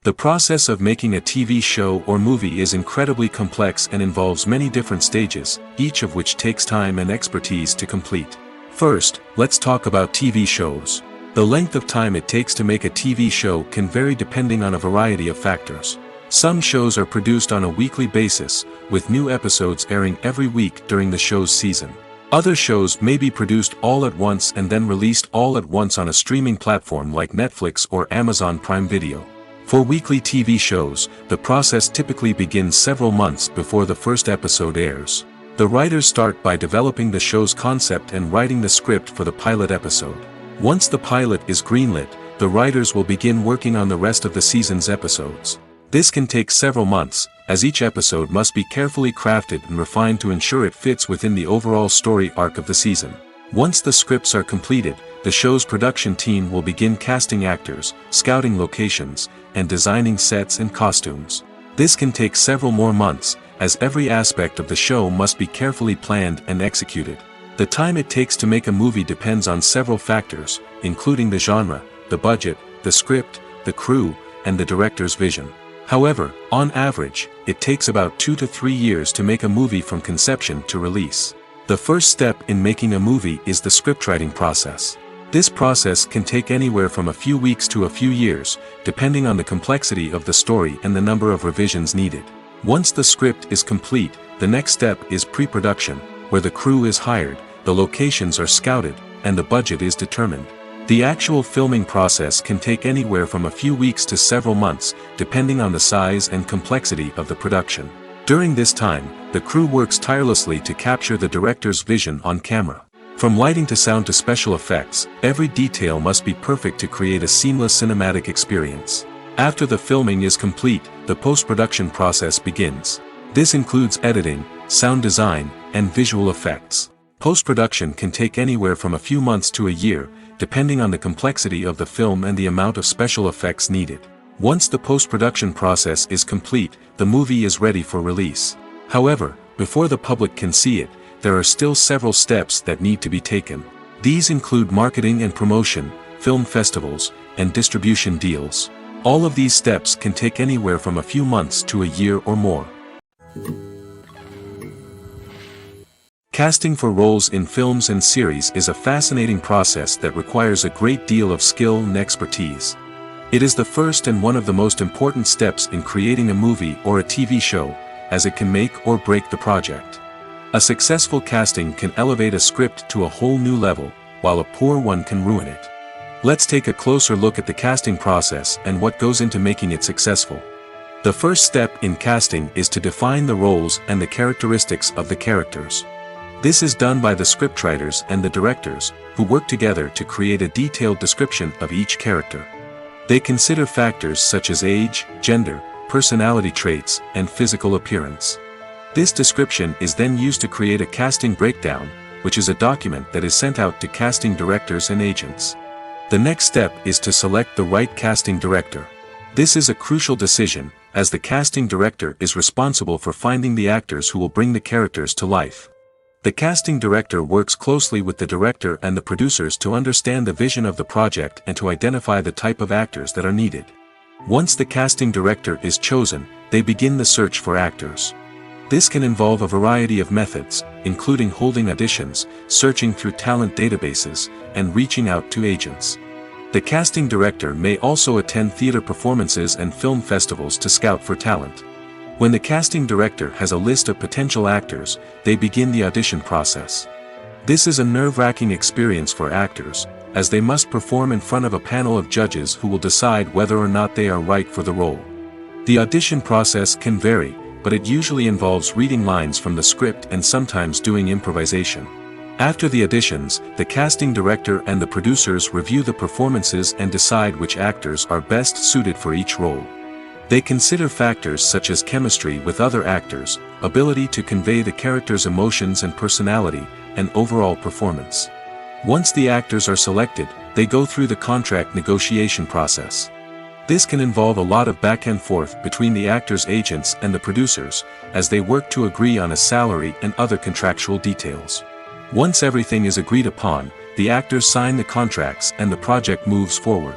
The process of making a TV show or movie is incredibly complex and involves many different stages, each of which takes time and expertise to complete. First, let's talk about TV shows. The length of time it takes to make a TV show can vary depending on a variety of factors. Some shows are produced on a weekly basis, with new episodes airing every week during the show's season. Other shows may be produced all at once and then released all at once on a streaming platform like Netflix or Amazon Prime Video. For weekly TV shows, the process typically begins several months before the first episode airs. The writers start by developing the show's concept and writing the script for the pilot episode. Once the pilot is greenlit, the writers will begin working on the rest of the season's episodes. This can take several months, as each episode must be carefully crafted and refined to ensure it fits within the overall story arc of the season. Once the scripts are completed, the show's production team will begin casting actors, scouting locations, and designing sets and costumes. This can take several more months, as every aspect of the show must be carefully planned and executed. The time it takes to make a movie depends on several factors, including the genre, the budget, the script, the crew, and the director's vision. However, on average, it takes about 2 to 3 years to make a movie from conception to release. The first step in making a movie is the scriptwriting process. This process can take anywhere from a few weeks to a few years, depending on the complexity of the story and the number of revisions needed. Once the script is complete, the next step is pre-production, where the crew is hired, the locations are scouted, and the budget is determined. The actual filming process can take anywhere from a few weeks to several months, depending on the size and complexity of the production. During this time, the crew works tirelessly to capture the director's vision on camera. From lighting to sound to special effects, every detail must be perfect to create a seamless cinematic experience. After the filming is complete, the post-production process begins. This includes editing, sound design, and visual effects. Post-production can take anywhere from a few months to a year, depending on the complexity of the film and the amount of special effects needed. Once the post-production process is complete, the movie is ready for release. However, before the public can see it, there are still several steps that need to be taken. These include marketing and promotion, film festivals, and distribution deals. All of these steps can take anywhere from a few months to a year or more. Casting for roles in films and series is a fascinating process that requires a great deal of skill and expertise. It is the first and one of the most important steps in creating a movie or a TV show, as it can make or break the project. A successful casting can elevate a script to a whole new level, while a poor one can ruin it. Let's take a closer look at the casting process and what goes into making it successful. The first step in casting is to define the roles and the characteristics of the characters. This is done by the scriptwriters and the directors, who work together to create a detailed description of each character. They consider factors such as age, gender, personality traits, and physical appearance. This description is then used to create a casting breakdown, which is a document that is sent out to casting directors and agents. The next step is to select the right casting director. This is a crucial decision, as the casting director is responsible for finding the actors who will bring the characters to life. The casting director works closely with the director and the producers to understand the vision of the project and to identify the type of actors that are needed. Once the casting director is chosen, they begin the search for actors. This can involve a variety of methods, including holding auditions, searching through talent databases, and reaching out to agents. The casting director may also attend theater performances and film festivals to scout for talent. When the casting director has a list of potential actors, they begin the audition process. This is a nerve-wracking experience for actors, as they must perform in front of a panel of judges who will decide whether or not they are right for the role. The audition process can vary, but it usually involves reading lines from the script and sometimes doing improvisation. After the auditions, the casting director and the producers review the performances and decide which actors are best suited for each role. They consider factors such as chemistry with other actors, ability to convey the character's emotions and personality, and overall performance. Once the actors are selected, they go through the contract negotiation process. This can involve a lot of back and forth between the actors' agents and the producers, as they work to agree on a salary and other contractual details. Once everything is agreed upon, the actors sign the contracts and the project moves forward.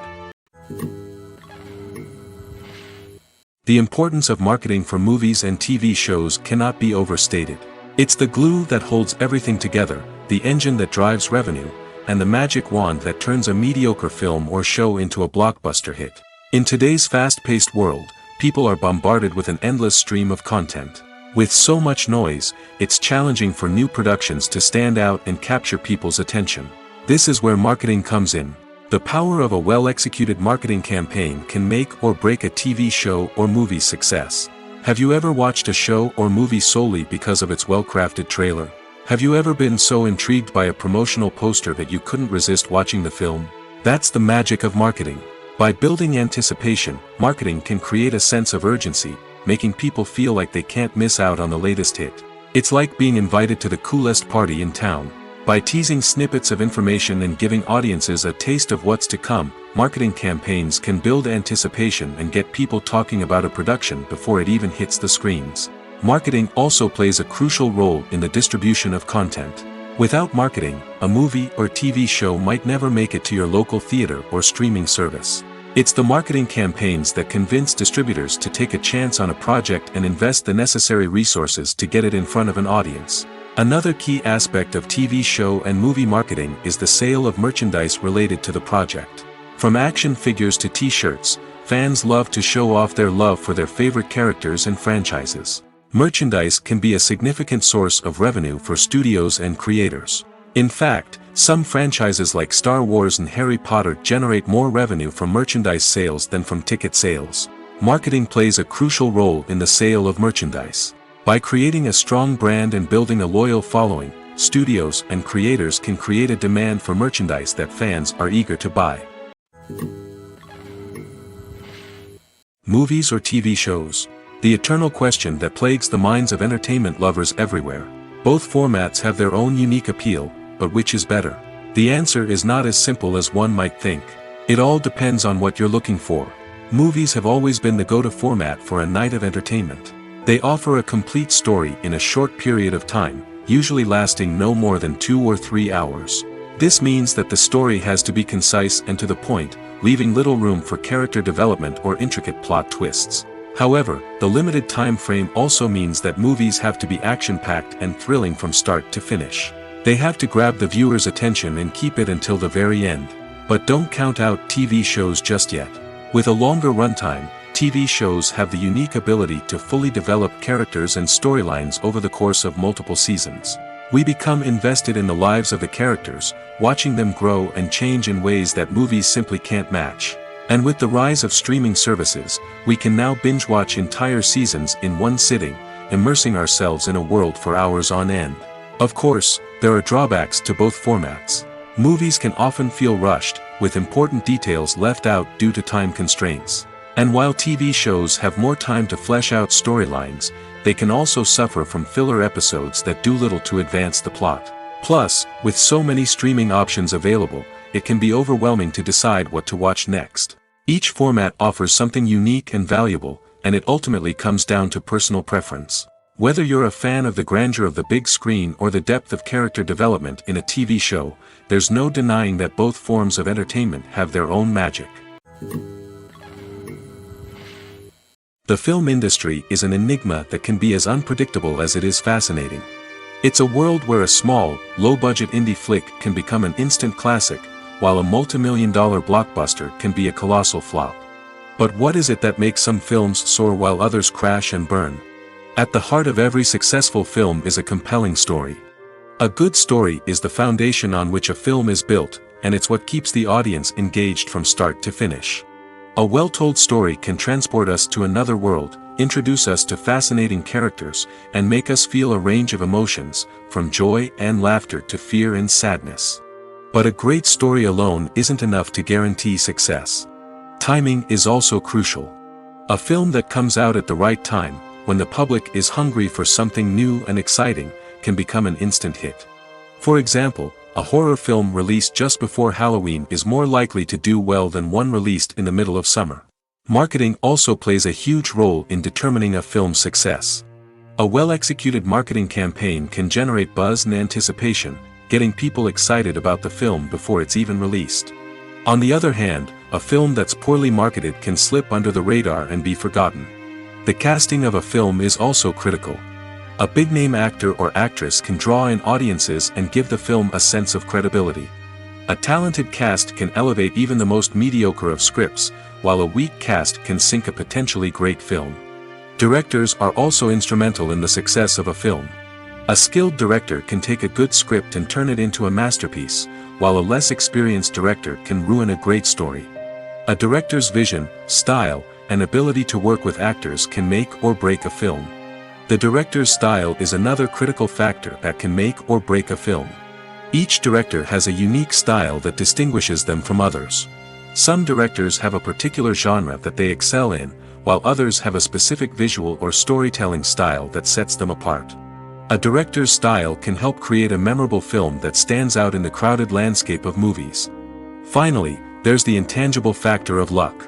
The importance of marketing for movies and TV shows cannot be overstated. It's the glue that holds everything together, the engine that drives revenue, and the magic wand that turns a mediocre film or show into a blockbuster hit. In today's fast-paced world, people are bombarded with an endless stream of content. With so much noise, it's challenging for new productions to stand out and capture people's attention. This is where marketing comes in. The power of a well-executed marketing campaign can make or break a TV show or movie's success. Have you ever watched a show or movie solely because of its well-crafted trailer? Have you ever been so intrigued by a promotional poster that you couldn't resist watching the film? That's the magic of marketing. By building anticipation, marketing can create a sense of urgency, making people feel like they can't miss out on the latest hit. It's like being invited to the coolest party in town. By teasing snippets of information and giving audiences a taste of what's to come, marketing campaigns can build anticipation and get people talking about a production before it even hits the screens. Marketing also plays a crucial role in the distribution of content. Without marketing, a movie or TV show might never make it to your local theater or streaming service. It's the marketing campaigns that convince distributors to take a chance on a project and invest the necessary resources to get it in front of an audience. Another key aspect of TV show and movie marketing is the sale of merchandise related to the project. From action figures to t-shirts, fans love to show off their love for their favorite characters and franchises. Merchandise can be a significant source of revenue for studios and creators. In fact, some franchises like Star Wars and Harry Potter generate more revenue from merchandise sales than from ticket sales. Marketing plays a crucial role in the sale of merchandise. By creating a strong brand and building a loyal following, studios and creators can create a demand for merchandise that fans are eager to buy. Movies or TV shows? The eternal question that plagues the minds of entertainment lovers everywhere. Both formats have their own unique appeal, but which is better? The answer is not as simple as one might think. It all depends on what you're looking for. Movies have always been the go-to format for a night of entertainment. They offer a complete story in a short period of time, usually lasting no more than 2 or 3 hours. This means that the story has to be concise and to the point, leaving little room for character development or intricate plot twists. However, the limited time frame also means that movies have to be action-packed and thrilling from start to finish. They have to grab the viewer's attention and keep it until the very end. But don't count out TV shows just yet. With a longer runtime, TV shows have the unique ability to fully develop characters and storylines over the course of multiple seasons. We become invested in the lives of the characters, watching them grow and change in ways that movies simply can't match. And with the rise of streaming services, we can now binge-watch entire seasons in one sitting, immersing ourselves in a world for hours on end. Of course, there are drawbacks to both formats. Movies can often feel rushed, with important details left out due to time constraints. And while TV shows have more time to flesh out storylines, they can also suffer from filler episodes that do little to advance the plot. Plus, with so many streaming options available, it can be overwhelming to decide what to watch next. Each format offers something unique and valuable, and it ultimately comes down to personal preference. Whether you're a fan of the grandeur of the big screen or the depth of character development in a TV show, there's no denying that both forms of entertainment have their own magic. The film industry is an enigma that can be as unpredictable as it is fascinating. It's a world where a small, low-budget indie flick can become an instant classic, while a multi-million-dollar blockbuster can be a colossal flop. But what is it that makes some films soar while others crash and burn? At the heart of every successful film is a compelling story. A good story is the foundation on which a film is built, and it's what keeps the audience engaged from start to finish. A well-told story can transport us to another world, introduce us to fascinating characters, and make us feel a range of emotions, from joy and laughter to fear and sadness. But a great story alone isn't enough to guarantee success. Timing is also crucial. A film that comes out at the right time, when the public is hungry for something new and exciting, can become an instant hit. For example, a horror film released just before Halloween is more likely to do well than one released in the middle of summer. Marketing also plays a huge role in determining a film's success. A well-executed marketing campaign can generate buzz and anticipation, getting people excited about the film before it's even released. On the other hand, a film that's poorly marketed can slip under the radar and be forgotten. The casting of a film is also critical. A big-name actor or actress can draw in audiences and give the film a sense of credibility. A talented cast can elevate even the most mediocre of scripts, while a weak cast can sink a potentially great film. Directors are also instrumental in the success of a film. A skilled director can take a good script and turn it into a masterpiece, while a less experienced director can ruin a great story. A director's vision, style, and ability to work with actors can make or break a film. The director's style is another critical factor that can make or break a film. Each director has a unique style that distinguishes them from others. Some directors have a particular genre that they excel in, while others have a specific visual or storytelling style that sets them apart. A director's style can help create a memorable film that stands out in the crowded landscape of movies. Finally, there's the intangible factor of luck.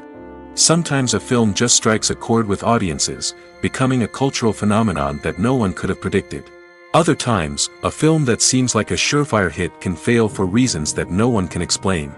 Sometimes a film just strikes a chord with audiences, becoming a cultural phenomenon that no one could have predicted. Other times, a film that seems like a surefire hit can fail for reasons that no one can explain.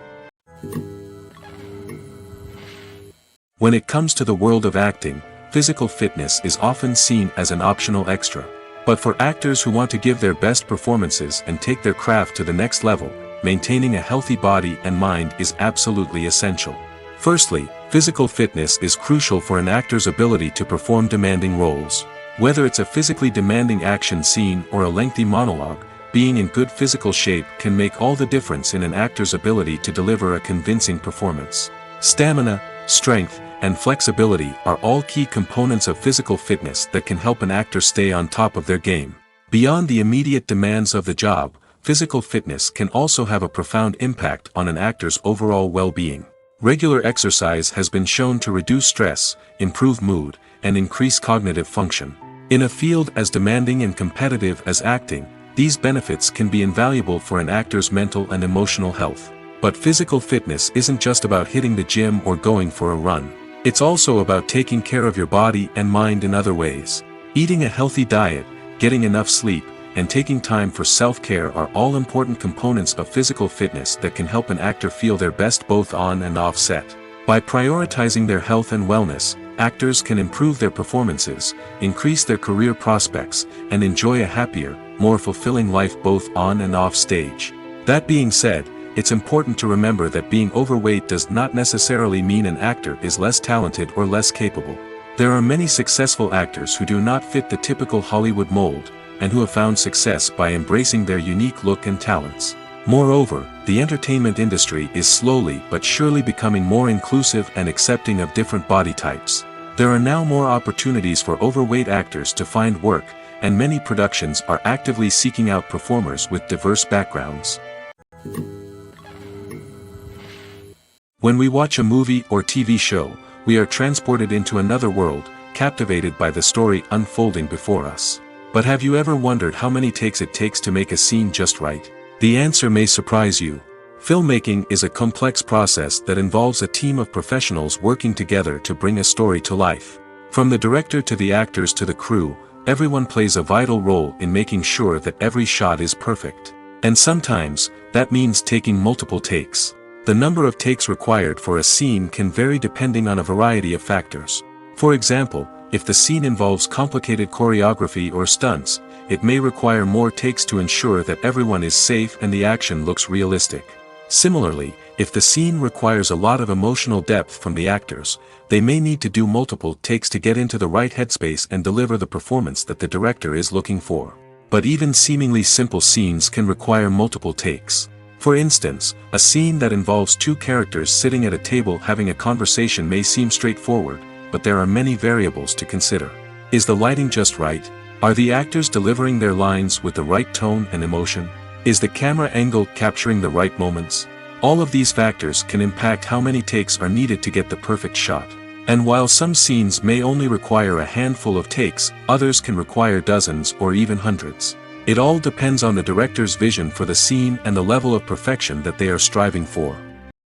When it comes to the world of acting, physical fitness is often seen as an optional extra. But for actors who want to give their best performances and take their craft to the next level, maintaining a healthy body and mind is absolutely essential. Firstly, physical fitness is crucial for an actor's ability to perform demanding roles. Whether it's a physically demanding action scene or a lengthy monologue, being in good physical shape can make all the difference in an actor's ability to deliver a convincing performance. Stamina, strength, and flexibility are all key components of physical fitness that can help an actor stay on top of their game. Beyond the immediate demands of the job, physical fitness can also have a profound impact on an actor's overall well-being. Regular exercise has been shown to reduce stress, improve mood, and increase cognitive function. In a field as demanding and competitive as acting, these benefits can be invaluable for an actor's mental and emotional health. But physical fitness isn't just about hitting the gym or going for a run. It's also about taking care of your body and mind in other ways. Eating a healthy diet, getting enough sleep, and taking time for self-care are all important components of physical fitness that can help an actor feel their best both on and off set. By prioritizing their health and wellness, actors can improve their performances, increase their career prospects, and enjoy a happier, more fulfilling life both on and off stage. That being said, it's important to remember that being overweight does not necessarily mean an actor is less talented or less capable. There are many successful actors who do not fit the typical Hollywood mold, and who have found success by embracing their unique look and talents. Moreover, the entertainment industry is slowly but surely becoming more inclusive and accepting of different body types. There are now more opportunities for overweight actors to find work, and many productions are actively seeking out performers with diverse backgrounds. When we watch a movie or TV show, we are transported into another world, captivated by the story unfolding before us. But have you ever wondered how many takes it takes to make a scene just right? The answer may surprise you. Filmmaking is a complex process that involves a team of professionals working together to bring a story to life. From the director to the actors to the crew, everyone plays a vital role in making sure that every shot is perfect. And sometimes, that means taking multiple takes. The number of takes required for a scene can vary depending on a variety of factors. For example, if the scene involves complicated choreography or stunts, it may require more takes to ensure that everyone is safe and the action looks realistic. Similarly, if the scene requires a lot of emotional depth from the actors, they may need to do multiple takes to get into the right headspace and deliver the performance that the director is looking for. But even seemingly simple scenes can require multiple takes. For instance, a scene that involves two characters sitting at a table having a conversation may seem straightforward, but there are many variables to consider. Is the lighting just right? Are the actors delivering their lines with the right tone and emotion? Is the camera angle capturing the right moments? All of these factors can impact how many takes are needed to get the perfect shot. And while some scenes may only require a handful of takes, others can require dozens or even hundreds. It all depends on the director's vision for the scene and the level of perfection that they are striving for.